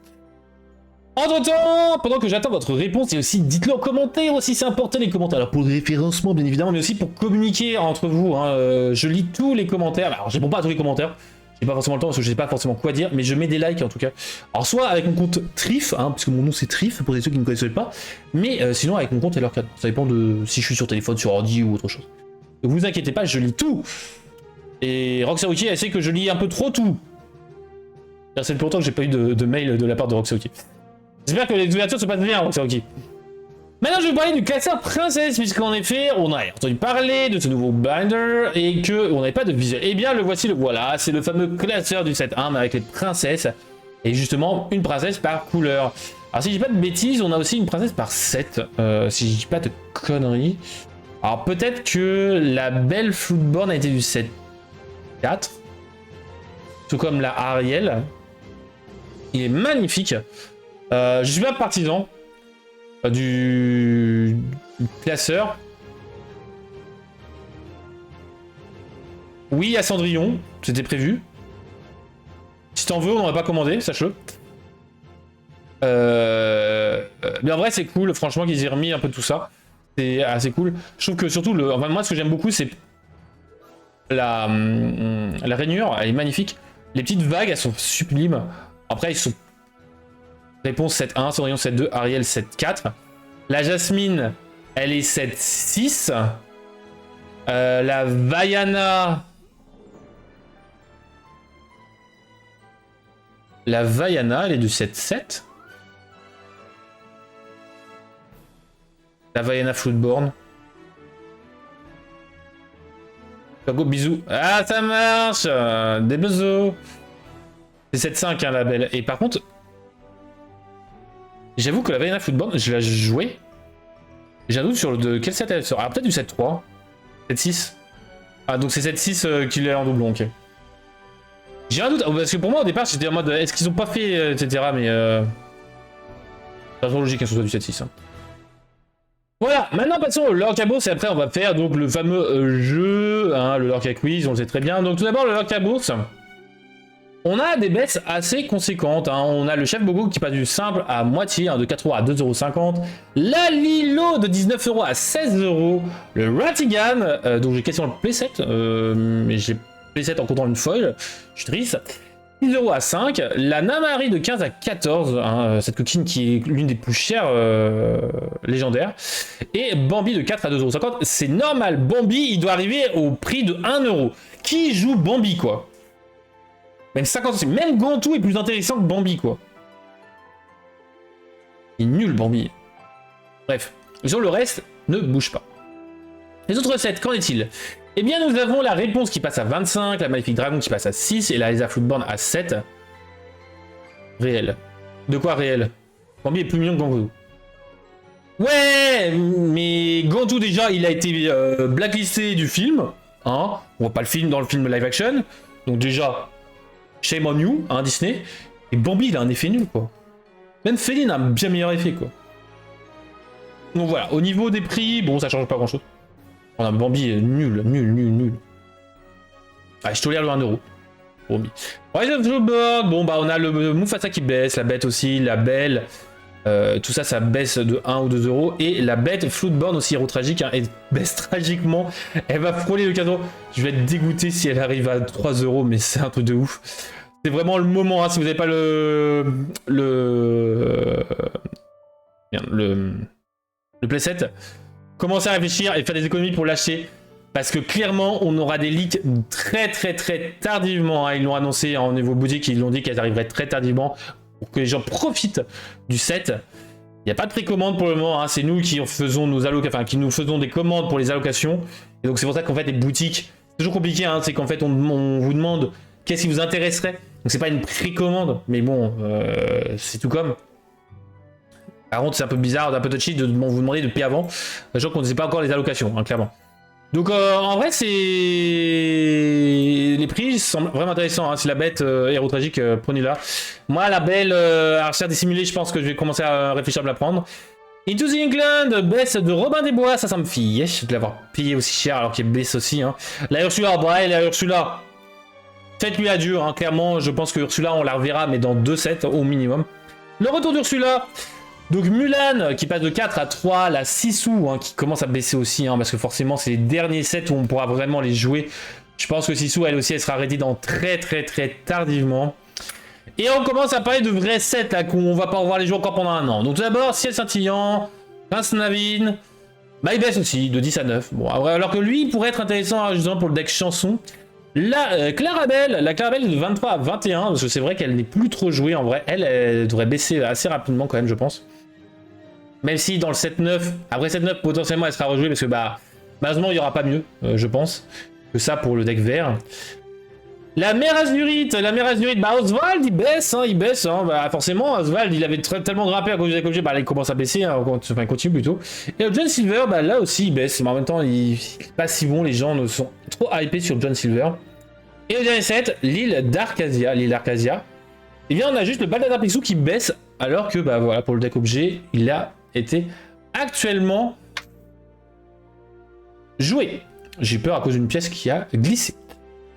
Entre temps, pendant que j'attends votre réponse, et aussi dites-le en commentaire aussi, c'est important les commentaires. Alors pour le référencement bien évidemment, mais aussi pour communiquer entre vous. Hein, je lis tous les commentaires. Alors je réponds pas à tous les commentaires. J'ai pas forcément le temps parce que je sais pas forcément quoi dire, mais je mets des likes en tout cas. Alors soit avec mon compte Trif, hein, parce que mon nom c'est Trif pour ceux qui ne connaissent pas, mais sinon avec mon compte et leur cadre. Ça dépend de si je suis sur téléphone, sur ordi ou autre chose. Donc vous inquiétez pas, je lis tout. Et Roxawiki, elle sait que je lis un peu trop tout. Ça fait longtemps que j'ai pas eu de mail de la part de Roxawiki. J'espère que les ouvertures se passent bien, Roxawiki. Maintenant, je vais vous parler du classeur princesse, puisqu'en effet, on a entendu parler de ce nouveau binder et qu'on n'avait pas de visuel. Eh bien, le voici, voilà, c'est le fameux classeur du set 1 avec les princesses. Et justement, une princesse par couleur. Alors, si je dis pas de bêtises, on a aussi une princesse par 7. Si je dis pas de conneries. Alors, peut-être que la belle Floodborn a été du set 4. Tout comme la Ariel. Il est magnifique. Je suis pas partisan du classeur. Oui, à Cendrillon, c'était prévu. Si t'en veux, on n'aurait pas commandé, sache-le. Mais en vrai, c'est cool, franchement, qu'ils aient remis un peu tout ça. C'est assez cool. Je trouve que surtout, enfin, moi, ce que j'aime beaucoup, c'est la rainure, elle est magnifique. Les petites vagues, elles sont sublimes. Après, ils sont... Réponse 7-1, Cendrillon 7-2, Ariel 7-4. La Jasmine, elle est 7-6. La Vaiana... La Vaiana, elle est du 7-7. La Vaiana Floodborn. Go, bisous. Ah, ça marche. Des bisous. C'est 7-5, hein, la belle. Et par contre, j'avoue que la Vaiana Floodborn, je l'ai joué. J'ai un doute sur le de quel set elle sort. Ah, peut-être du 7-3. 7-6. Ah, donc c'est 7-6 qu'il est en doublon, ok. J'ai un doute, parce que pour moi au départ j'étais en mode est-ce qu'ils ont pas fait, etc. Mais c'est trop logique que ce soit du 7-6. Hein. Voilà, maintenant passons au Lorca Bourse et après on va faire donc le fameux jeu, hein, le Lorca Quiz, on le sait très bien. Donc tout d'abord le Lorca Bourse. On a des baisses assez conséquentes. Hein. On a le chef Bogo qui passe du simple à moitié, hein, de 4€ à 2,50€. La Lilo de 19€ à 16€. Le Ratigan, donc j'ai quasiment le playset, mais j'ai playset en comptant une foil. Je suis triste. 6€ à 5. La Namari de 15 à 14. Hein, cette coquine qui est l'une des plus chères légendaires. Et Bambi de 4 à 2,50€. C'est normal. Bambi, il doit arriver au prix de 1€. Qui joue Bambi, quoi? Même 50 centimes. Même Gantou est plus intéressant que Bambi, quoi. Il est nul, Bambi. Bref. Sur le reste, ne bouge pas. Les autres recettes, qu'en est-il? Eh bien, nous avons la réponse qui passe à 25, la Maléfique Dragon qui passe à 6 et la Lisa Floodborn à 7. Réel. De quoi réel? Bambi est plus mignon que Gantou. Ouais, mais Gantou, déjà, il a été blacklisté du film. Hein, on voit pas le film dans le film live action. Donc déjà... Shame on you, hein, Disney. Et Bambi, il a un effet nul, quoi. Même Féline a un bien meilleur effet, quoi. Donc voilà, au niveau des prix, bon, ça change pas grand-chose. On a Bambi nul, nul, nul, nul. Allez, je tolère le 1€. Bambi. Bon, bah, on a le Mufasa qui baisse, la bête aussi, la belle. Tout ça, ça baisse de 1 ou 2€. Et la bête Floodborn aussi, héros tragique, hein, elle baisse tragiquement. Elle va frôler le cadeau. Je vais être dégoûté si elle arrive à 3€, mais c'est un truc de ouf. C'est vraiment le moment, hein, si vous n'avez pas le playset, commencez à réfléchir et faire des économies pour l'acheter. Parce que clairement, on aura des leaks très tardivement. Hein. Ils l'ont annoncé en niveau boutique, ils l'ont dit qu'elles arriveraient très tardivement. Pour que les gens profitent du set. Il n'y a pas de précommande pour le moment, hein. C'est nous qui faisons nos allocations, enfin qui nous faisons des commandes pour les allocations. Et donc c'est pour ça qu'en fait les boutiques, c'est toujours compliqué, hein. C'est qu'en fait on vous demande qu'est-ce qui vous intéresserait. Donc c'est pas une précommande, mais bon, c'est tout comme. Par contre c'est un peu bizarre, un peu touchy de vous demander de payer avant, sachant qu'on ne sait pas encore les allocations, hein, clairement. Donc en vrai c'est... Les prix semblent vraiment intéressants, hein. Si la bête héros tragique, prenez-la. Moi la belle archère dissimulée, je pense que je vais commencer à réfléchir à me la prendre. Into the England, baisse de Robin des Bois, ça me fait yesh de l'avoir payé aussi cher alors qu'il baisse aussi. Hein. La Ursula, ouais, la Ursula. Faites-lui adieu, hein. Clairement je pense que Ursula on la reverra mais dans 2 sets au minimum. Le retour d'Ursula. Donc Mulan qui passe de 4 à 3, la Sisu hein, qui commence à baisser aussi, hein, parce que forcément c'est les derniers sets où on pourra vraiment les jouer. Je pense que Sisu elle aussi elle sera arrêtée dans très tardivement. Et on commence à parler de vrais sets là qu'on va pas revoir les jouer encore pendant un an. Donc tout d'abord Ciel Scintillant, Prince Naveen, bah il baisse aussi de 10 à 9. Bon, alors que lui il pourrait être intéressant justement pour le deck chanson. La Clarabelle est de 23 à 21, parce que c'est vrai qu'elle n'est plus trop jouée en vrai. Elle devrait baisser assez rapidement quand même je pense. Même si dans le 7-9, après 7-9 potentiellement elle sera rejouée parce que bah malheureusement il n'y aura pas mieux, je pense, que ça pour le deck vert. La Mère Azurite, bah Oswald il baisse, hein, bah forcément Oswald il avait tellement grimpé à cause du deck objet, bah là il commence à baisser, hein, enfin il continue plutôt. Et le John Silver, bah là aussi il baisse, mais en même temps il est pas si bon, les gens ne sont trop hypés sur John Silver. Et le dernier set, l'île d'Arcasia, et bien on a juste le Balthazar Picsou qui baisse, alors que bah voilà pour le deck objet, il a été actuellement joué. J'ai peur à cause d'une pièce qui a glissé.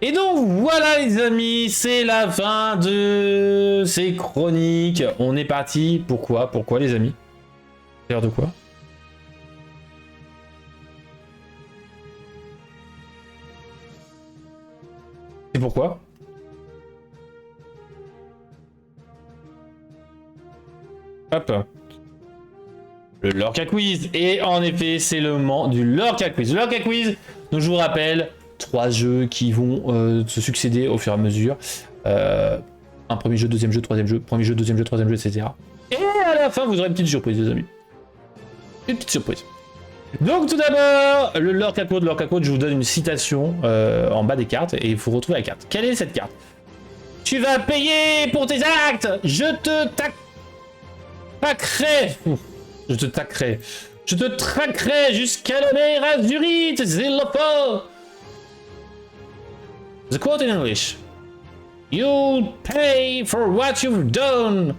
Et donc voilà les amis, c'est la fin de ces chroniques. On est parti. Pourquoi les amis? C'est l'heure de quoi? C'est pourquoi? Hop. Le Lorca Quiz. Et en effet, c'est le moment du Lorca Quiz. Le Lorca Quiz, donc je vous rappelle, 3 jeux qui vont se succéder au fur et à mesure. Un premier jeu, deuxième jeu, troisième jeu, premier jeu, deuxième jeu, troisième jeu, etc. Et à la fin, vous aurez une petite surprise, les amis. Une petite surprise. Donc tout d'abord, le Lorca Code. Lorca Code, je vous donne une citation en bas des cartes et il faut retrouver la carte. Quelle est cette carte? Tu vas payer pour tes actes. Je te taquerai. Je te taquerai. Je te traquerai jusqu'à la mer Azurite, s'il le faut. The quote in English. You pay for what you've done.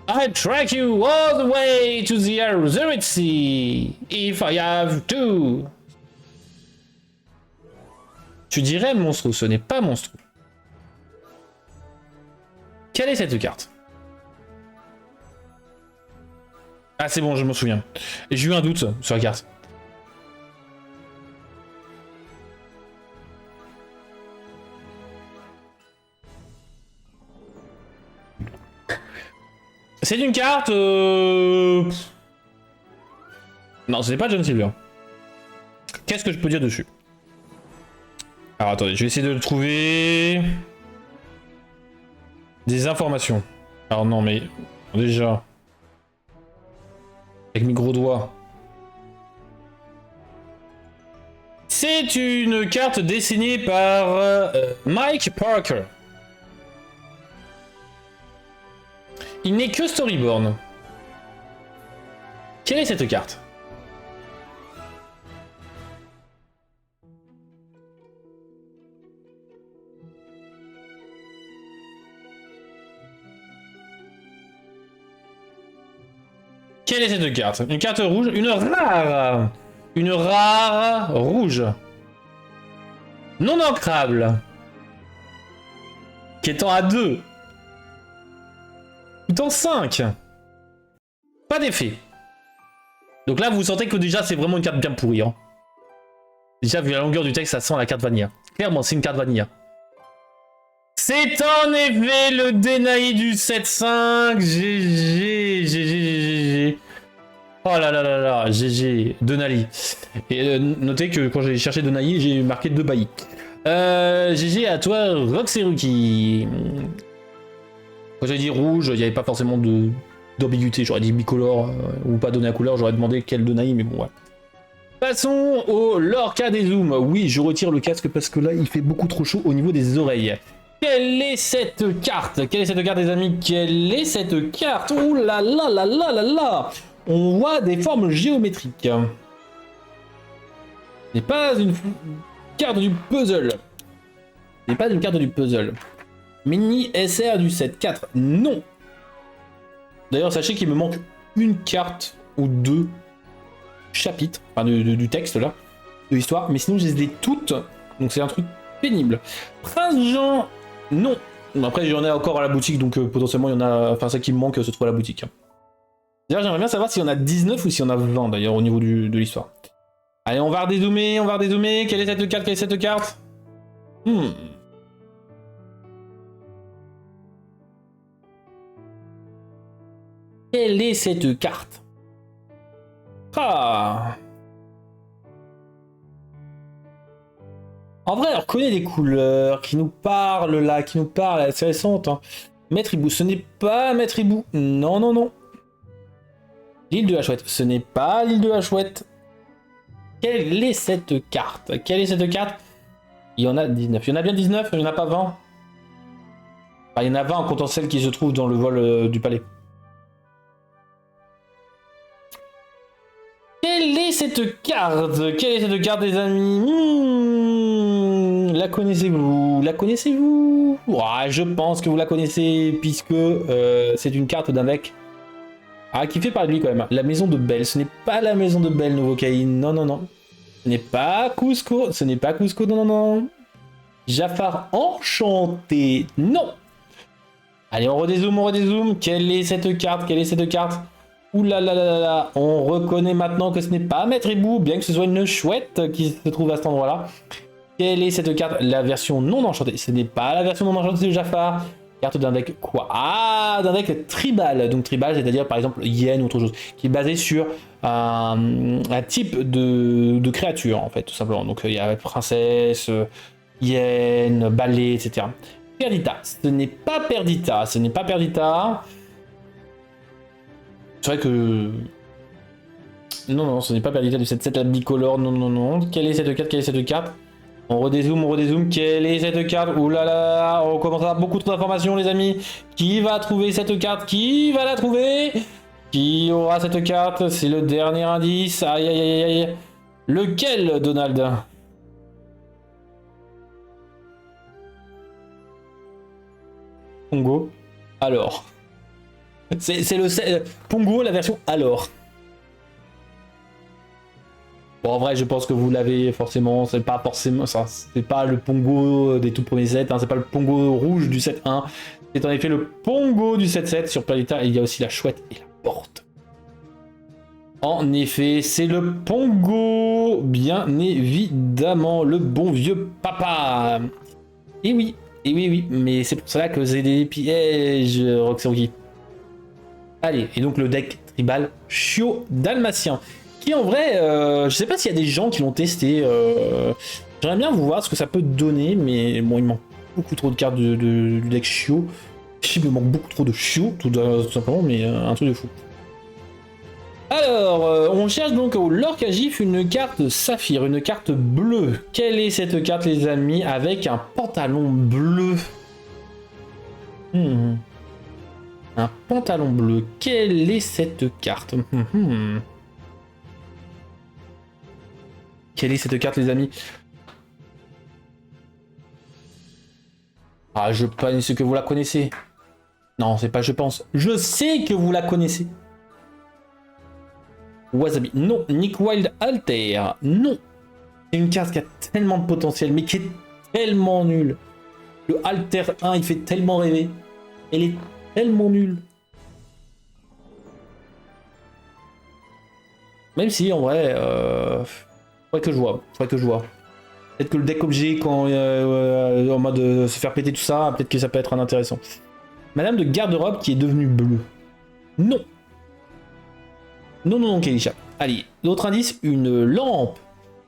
I track you all the way to the Azurite Sea, if I have to. Tu dirais monstrueux, ce n'est pas monstrueux. Quelle est cette carte? Ah c'est bon, je m'en souviens. J'ai eu un doute sur la carte. C'est une carte... Non, ce n'est pas John Silver. Qu'est-ce que je peux dire dessus? Alors attendez, je vais essayer de le trouver... Des informations. Alors non mais... Déjà... Avec mes gros doigts. C'est une carte dessinée par Mike Parker. Il n'est que storyboard. Quelle est cette carte? Quelle est cette carte? Une carte rouge, une rare rouge, non ancrable, qui est en A2, tout en 5, pas d'effet. Donc là vous sentez que déjà c'est vraiment une carte bien pourrie. Hein. Déjà vu la longueur du texte ça sent la carte vanilla. Clairement c'est une carte vanilla. C'est en effet le Denaï du 7-5. GG. Oh là là là là, GG. Denali. Et notez que quand j'ai cherché Denaï, j'ai marqué 2 baillis. GG à toi, Roxeruki. Quand j'ai dit rouge, il n'y avait pas forcément d'ambiguïté. J'aurais dit bicolore ou pas donné à couleur, j'aurais demandé quel Denaï, mais bon, ouais. Passons au Lorca des Zooms. Oui, je retire le casque parce que là, il fait beaucoup trop chaud au niveau des oreilles. Quelle est cette carte? Quelle est cette carte, les amis? Quelle est cette carte? Ouh là là là là là là! On voit des formes géométriques. Ce n'est pas une carte du puzzle. Ce n'est pas une carte du puzzle. Mini SR du 7-4. Non. D'ailleurs, sachez qu'il me manque une carte ou 2 chapitres, enfin du texte là, de l'histoire. Mais sinon, je les ai toutes. Donc c'est un truc pénible. Prince Jean. Non. Après, j'en ai encore à la boutique, donc potentiellement, il y en a... Enfin, ça qui me manque se trouve à la boutique. D'ailleurs, j'aimerais bien savoir s'il y en a 19 ou s'il y en a 20, d'ailleurs, au niveau de l'histoire. Allez, on va redézoomer, Quelle est cette carte? Quelle est cette carte? Quelle est cette carte? Ah. En vrai, on reconnaît des couleurs qui nous parlent là, c'est récente. Hein. Maître Hibou, ce n'est pas Maître Hibou. Non, non, non. L'île de la Chouette, ce n'est pas l'île de la Chouette. Quelle est cette carte? Quelle est cette carte? Il y en a 19. Il y en a bien 19, il n'y en a pas 20. Enfin, il y en a 20 en comptant celle qui se trouve dans le vol du palais. Quelle est cette carte? Quelle est cette carte, les amis? La connaissez-vous? La connaissez-vous? Ouais, je pense que vous la connaissez, puisque c'est une carte d'un deck qui fait parler de lui quand même. La maison de Belle. Ce n'est pas la maison de Belle, Novocaïne. Non, non, non. Ce n'est pas Cusco. Ce n'est pas Cusco, non, non, non. Jafar enchanté. Non. Allez, on redézoome. Quelle est cette carte? Ouh là là là là là. On reconnaît maintenant que ce n'est pas Maître Hibou, bien que ce soit une chouette qui se trouve à cet endroit-là. Quelle est cette carte? La version non enchantée. Ce n'est pas la version non enchantée de Jafar. Carte d'un deck quoi? Ah, d'un deck tribal. Donc tribal, c'est-à-dire par exemple Yen ou autre chose, qui est basé sur un type de créature, en fait, tout simplement. Donc il y a princesse, Yen, balai, etc. Perdita, ce n'est pas Perdita, C'est vrai que... Non, ce n'est pas Perdita du 7-7 la bicolore, non. Quelle est cette carte? On redézoome, quelle est cette carte? Ouh là là, on commence à avoir beaucoup trop d'informations les amis. Qui va trouver cette carte? Qui va la trouver? Qui aura cette carte? C'est le dernier indice, aïe. Lequel, Donald? Pongo. Alors. C'est le Pongo, la version alors. Bon, en vrai, je pense que vous l'avez forcément. C'est pas forcément ça. C'est pas le Pongo des tout premiers sets. Hein, c'est pas le Pongo rouge du 7-1. C'est en effet le Pongo du 7-7 sur Perdita. Il y a aussi la chouette et la porte. En effet, c'est le Pongo. Bien évidemment, le bon vieux papa. Et oui. Mais c'est pour cela que c'est des pièges, Roxy. Allez, et donc le deck tribal Chiot Dalmatien. Qui en vrai, je sais pas s'il y a des gens qui l'ont testé. J'aimerais bien vous voir ce que ça peut donner, mais bon, il manque beaucoup trop de cartes du deck Chiot. Il me manque beaucoup trop de Chiot, tout simplement, mais un truc de fou. Alors, on cherche donc au Lorcagif une carte saphir, une carte bleue. Quelle est cette carte, les amis, avec un pantalon bleu? Un pantalon bleu. Quelle est cette carte? Quelle est cette carte, les amis? Ah, je pense que vous la connaissez. Non, c'est pas je pense. Je sais que vous la connaissez. Wasabi. Non. Nick Wild Alter. Non. C'est une carte qui a tellement de potentiel, mais qui est tellement nulle. Le Alter 1, il fait tellement rêver. Elle est tellement nulle. Même si, en vrai, faudrait que je vois. Peut-être que le deck objet, quand en mode se faire péter tout ça, peut-être que ça peut être un intéressant. Madame de garde-robe qui est devenue bleue. Non. Non, Kelisha. Allez, d'autres indices, une lampe.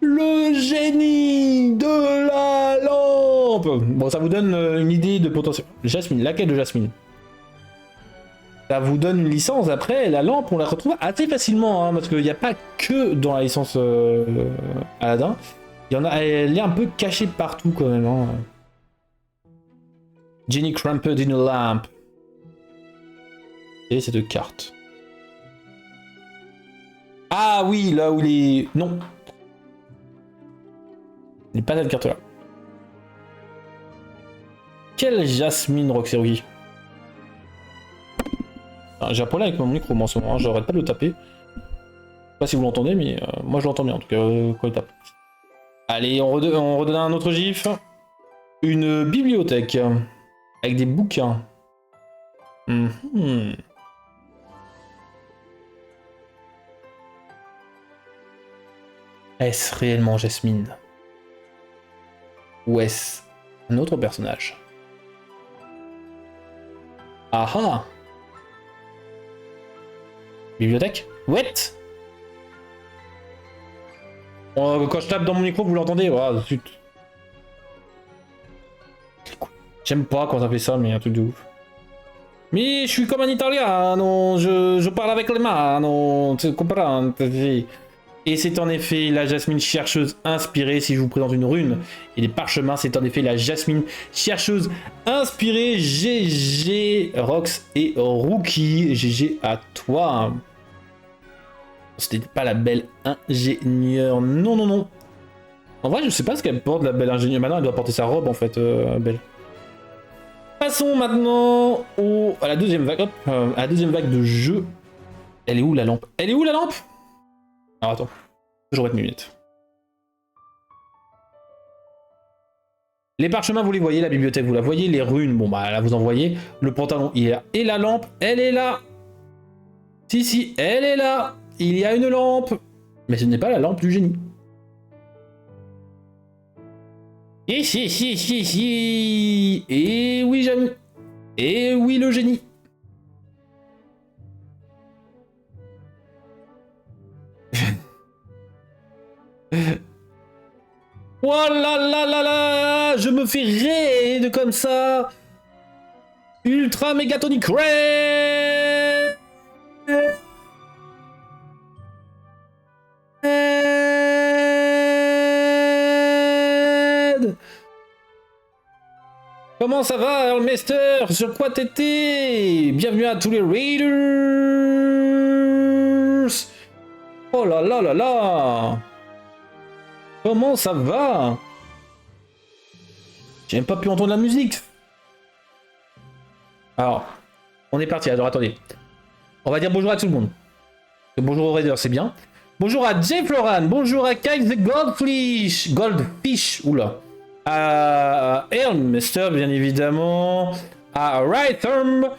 Le génie de la lampe. Bon, ça vous donne une idée de potentiel. Jasmine, laquelle de Jasmine? Ça vous donne une licence. Après, la lampe, on la retrouve assez facilement, hein, parce qu'il n'y a pas que dans la licence Aladdin. Il y en a, elle est un peu cachée partout quand même. Hein. Jenny Cramped in a Lamp. Et cette carte. Ah oui, là où il est... Non. Il n'est pas cette carte-là. Quelle Jasmine, Roxy? J'ai un problème avec mon micro en ce moment, j'arrête pas de le taper. Je sais pas si vous l'entendez, mais moi je l'entends bien en tout cas quand il tape. Allez, on redonne un autre gif. Une bibliothèque avec des bouquins. Est-ce réellement Jasmine? Ou est-ce un autre personnage? Ah ah! Bibliothèque? What? Quand je tape dans mon micro, vous l'entendez? Oh, zut. J'aime pas quand ça fait ça, mais un truc de ouf. Mais je suis comme un italien, non, je parle avec les mains, non, tu comprends? Et c'est en effet la Jasmine chercheuse inspirée, si je vous présente une rune et des parchemins, c'est en effet la Jasmine chercheuse inspirée. GG Rox et Rookie, GG à toi. C'était pas la belle ingénieure, non. En vrai, je sais pas ce qu'elle porte, la belle ingénieure. Maintenant, elle doit porter sa robe, en fait, belle. Passons maintenant à la deuxième vague. Hop, à la deuxième vague de jeu. Elle est où la lampe? Alors attends, toujours être minutes. Les parchemins, vous les voyez, la bibliothèque, vous la voyez, les runes, bon bah là vous en voyez, le pantalon, il est là, et la lampe, elle est là. Si, elle est là. Il y a une lampe, mais ce n'est pas la lampe du génie. Et oui, Jamy. Et oui, le génie. Oh là là là là, je me fais raid comme ça. Ultra mégatonic raid. Comment ça va, Earlmaster? Sur quoi t'étais? Bienvenue à tous les raiders. Oh là là là là. Comment ça va? J'ai même pas pu entendre la musique. Alors, on est parti. Alors attendez. On va dire bonjour à tout le monde. Bonjour aux raiders, c'est bien. Bonjour à Jay Floran. Bonjour à Kyle the Goldfish. Goldfish. Oula. À Earlmaster, bien évidemment. À Rytherm.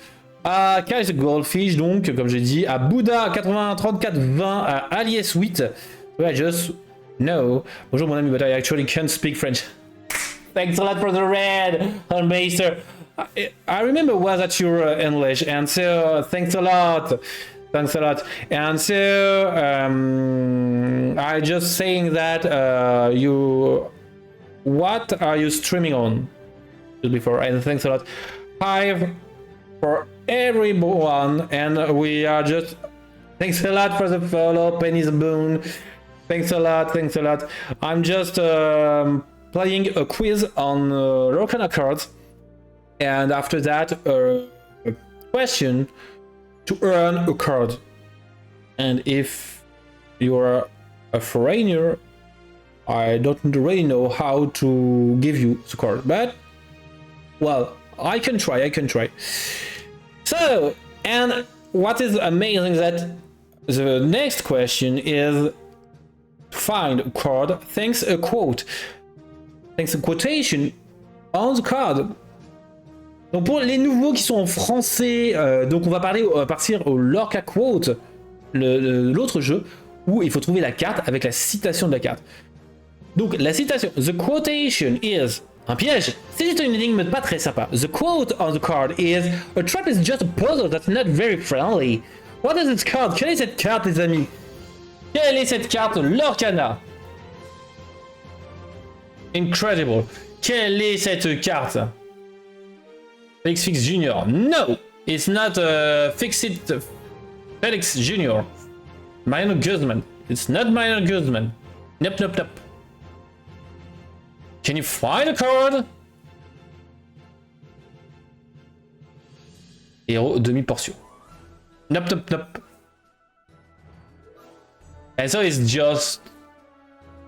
À Kyle the Goldfish, donc, comme j'ai dit. À Bouddha 80 34 20. À Alias 8. I just know. Bonjour mon ami, but I actually can't speak French. Thanks a lot for the red, Earlmaster. I remember was at your English, and so thanks a lot. Thanks a lot. And so I just saying that you, what are you streaming on? Just before, and thanks a lot. Hi for everyone, and we are just thanks a lot for the follow, Penny's Boon. Thanks a lot. Thanks a lot. I'm just playing a quiz on Lorcana cards, and after that a question to earn a card. And if you're a foreigner, I don't really know how to give you the card, but well, I can try. So, and what is amazing that the next question is find a card thanks a quote, thanks a quotation on the card. Donc pour les nouveaux qui sont en français, donc on va partir au Lorca Quote, l'autre jeu, où il faut trouver la carte avec la citation de la carte. Donc la citation, the quotation is, un piège, c'est une énigme pas très sympa. The quote on the card is, a trap is just a puzzle that's not very friendly. What is this card? Quelle est cette carte, les amis? Quelle est cette carte Lorcana? Incredible. Quelle est cette carte? Felix Fix Jr. No! It's not Fixit Felix Jr. Minor Guzman. It's not Minor Guzman. Nope. Can you find a card? Héros demi-portion. Nope. And so it's just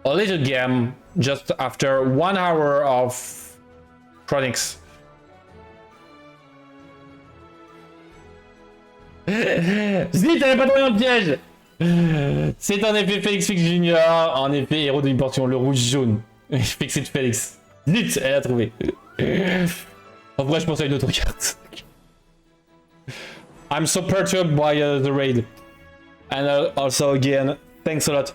a little game just after 1 hour of Chronix. Zit, t'avais pas tombé dans le piège. C'est en effet Félix Fix Junior, en effet héros de portion, le rouge jaune. Fixit Félix. Zit, elle a trouvé. En vrai, je pense à une autre carte. I'm so perturbed by the raid. And also again, thanks a lot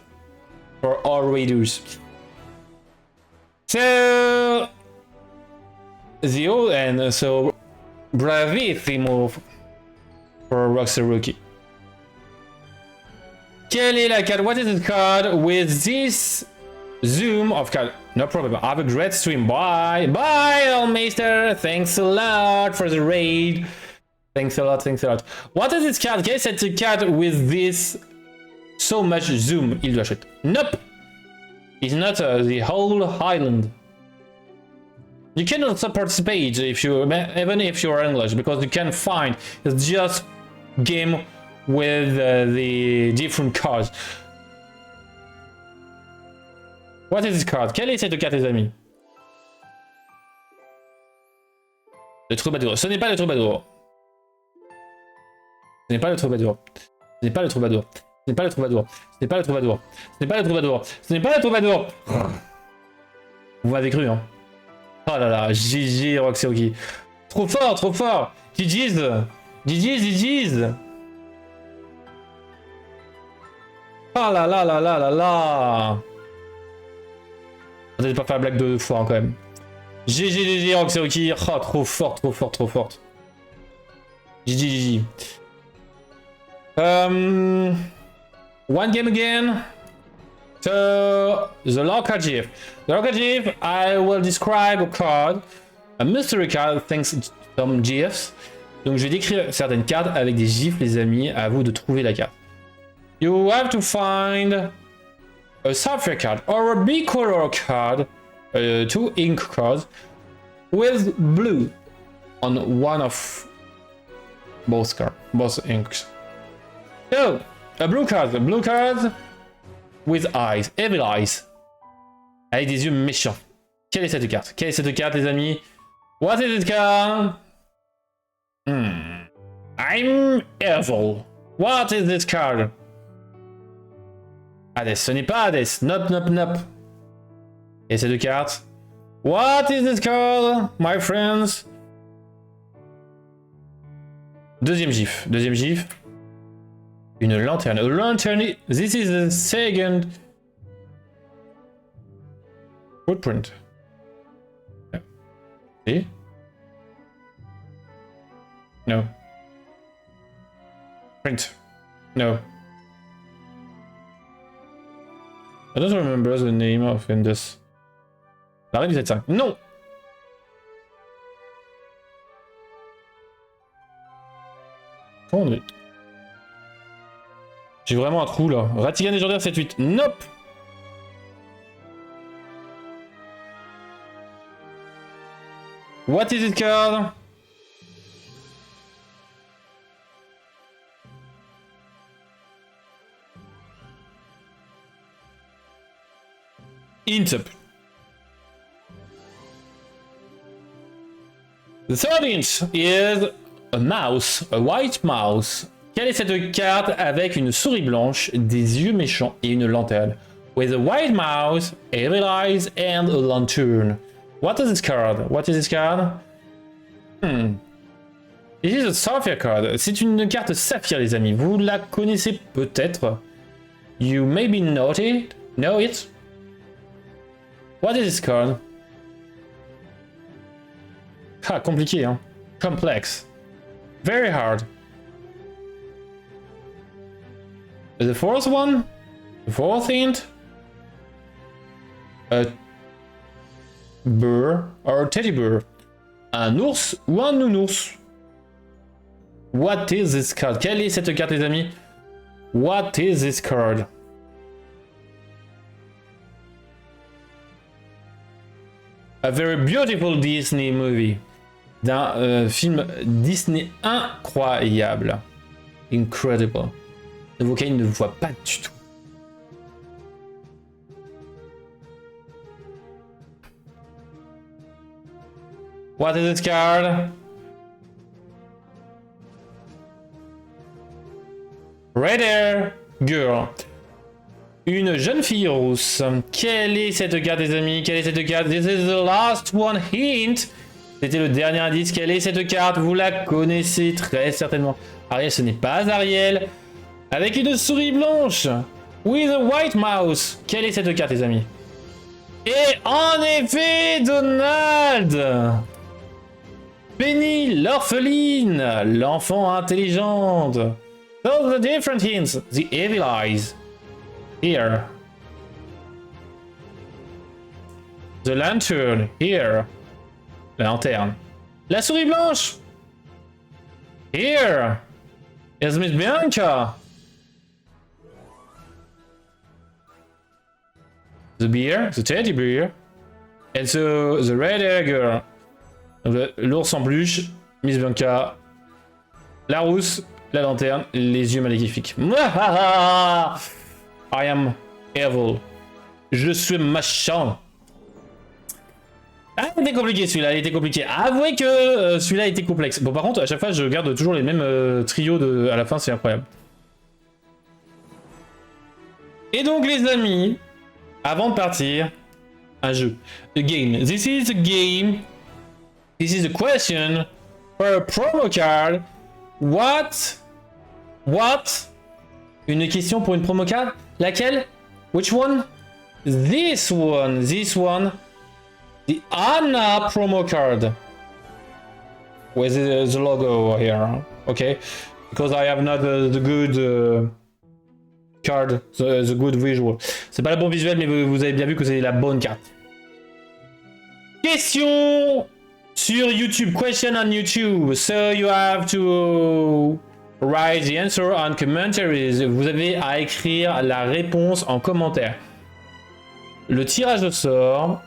for all raiders. So so bravissimo for Rockstar Rookie. Quelle est la card? What is the card with this zoom of card? No problem. Have a great stream. Bye, Earlmaster. Thanks a lot for the raid. Thanks a lot. What is this card? Quelle est cette card with this so much zoom? Il l'achète. Nope. It's not the whole island. You cannot participate if you, even if you're English, because you can find it's just game with the different cards. What is this card? Quelle est cette carte, les amis? Le troubadour. Ce n'est pas le troubadour. Ce n'est pas le troubadour. Ce n'est pas le troubadour. Ce n'est pas le troubadour. Ce n'est pas le troubadour. Ce n'est pas le troubadour. Ce n'est pas le troubadour. Vous m'avez cru, hein. Oh là là, GG Roxy. Trop fort, trop fort. GG's. GG's, GG's. Oh là là là là là là. On va pas faire la blague deux fois hein, quand même. GG Roxy. Oh, trop fort, trop fort, trop forte. GG. One game again. So, the Locker GIF. The Locker GIF, I will describe a card, a mystery card, thanks to some GIFs. Donc, je vais décrire certaines cartes avec des gifs, les amis. À vous de trouver la carte. You have to find a sapphire card or a bicolor card, two ink cards, with blue on one of both inks. So, a blue card with eyes, evil eyes, avec des yeux méchants. Quelle est cette carte? Quelle est cette carte, les amis? What is this card? I'm evil. What is this card? Hades, ce n'est pas Hades. Nope, nope, nope. Et ces deux cartes? What is this card, my friends? Deuxième gif. Une lanterne. A lantern. This is the second footprint. See? No. Print. No. I don't remember the name of in this. La reine du 7-5. Non! Comment on est? J'ai vraiment un trou là. Ratigan légendaire 7-8. Nope! What is it card? Hint up. The third hint is a mouse, a white mouse. Quelle est cette carte avec une souris blanche, des yeux méchants et une lanterne? With a white mouse, evil eyes and a lantern. What is this card? What is this card? This is a sapphire card. C'est une carte saphir, les amis. Vous la connaissez peut-être. You maybe know it. What is this card? Ah, compliqué, hein. Complex. Very hard. The fourth one? The fourth hint? A bear or a teddy bear. Un ours ou un nounours. What is this card? Quelle est cette carte, les amis? What is this card? A very beautiful Disney movie. D'un film Disney incroyable. Incredible. Le vocal ne voit pas du tout. What is this card? Red Hair Girl. Une jeune fille rousse. Quelle est cette carte, les amis? Quelle est cette carte? This is the last one hint. C'était le dernier indice. Quelle est cette carte? Vous la connaissez très certainement. Ariel, ce n'est pas Ariel. Avec une souris blanche. With a white mouse. Quelle est cette carte, les amis? Et en effet, Donald. Penny, l'orpheline. L'enfant intelligente. Those are the different hints. The evil eyes. Here. The lantern. Here. La lanterne. La souris blanche. Here. Is Miss Bianca. The bear. The teddy bear. And the red hair girl. L'ours en peluche. Miss Bianca. La rousse. La lanterne. Les yeux maléfiques. I am evil. Je suis méchant. Ah, il était compliqué celui-là, il était compliqué. Avouez que celui-là était complexe. Bon, par contre, à chaque fois, je garde toujours les mêmes trios à la fin, c'est incroyable. Et donc, les amis, avant de partir, Un jeu. A game. This is a game. This is a question for a promo card. What? Une question pour une promo card? Laquelle? Which one? This one. The Anna promo card. With the logo here. Okay. Because I have not the good card, the good visual. C'est pas le bon visuel, mais vous avez bien vu que c'est la bonne carte. Question sur YouTube. Question on YouTube. So you have to write the answer on commentaries. Vous avez à écrire la réponse en commentaire. Le tirage au sort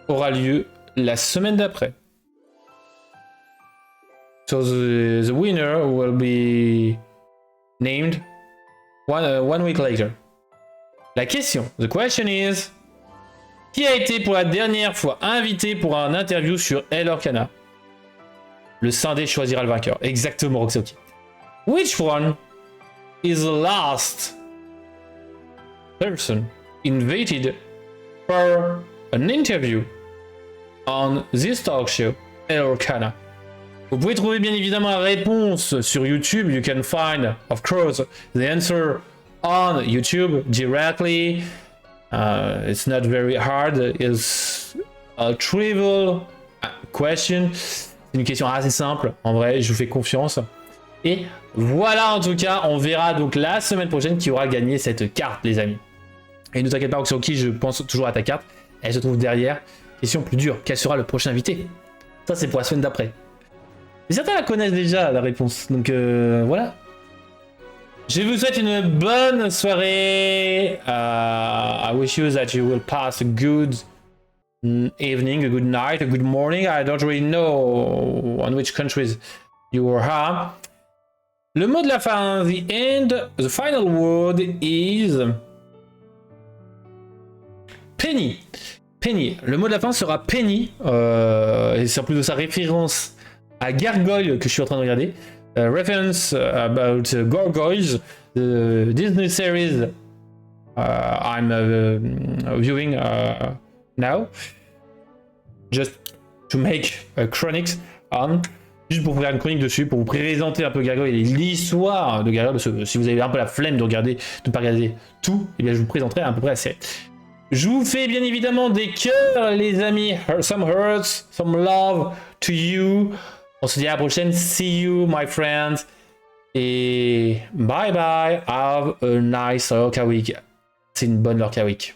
aura lieu la semaine d'après. So the winner will be named one week later. La question, the question is, qui a été pour la dernière fois invité pour un interview sur El Orcana? Le scindé choisira le vainqueur. Exactement, Roxoki. Which one is the last person invited for an interview on this talk show, El Orcana? Vous pouvez trouver bien évidemment la réponse sur YouTube. You can find, of course, the answer on YouTube directly. It's not very hard. It's a trivial question. C'est une question assez simple. En vrai, je vous fais confiance. Et voilà, en tout cas, on verra donc la semaine prochaine qui aura gagné cette carte, les amis. Et ne t'inquiète pas, Oxoki, je pense toujours à ta carte. Elle se trouve derrière. Question plus dure. Quel sera le prochain invité? Ça, c'est pour la semaine d'après. Mais certains la connaissent déjà, la réponse. Donc voilà. Je vous souhaite une bonne soirée. I wish you that you will pass a good evening, a good night, a good morning. I don't really know on which countries you are. Le mot de la fin, the final word is penny. Penny. Le mot de la fin sera penny. Et c'est en plus de sa référence à Gargoyle que je suis en train de regarder. Reference about Gargoyles, the Disney series I'm viewing now. Just to make a chronics on. Juste pour faire une chronique dessus, pour vous présenter un peu Gargoyle et l'histoire de Gargoyle, parce que si vous avez un peu la flemme de regarder, de ne pas regarder tout, et bien je vous présenterai à peu près la série. Je vous fais bien évidemment des cœurs, les amis. Some hearts, some love to you. On se dit à la prochaine. See you, my friends. Et bye bye. Have a nice Lorca week. C'est une bonne Lorca week.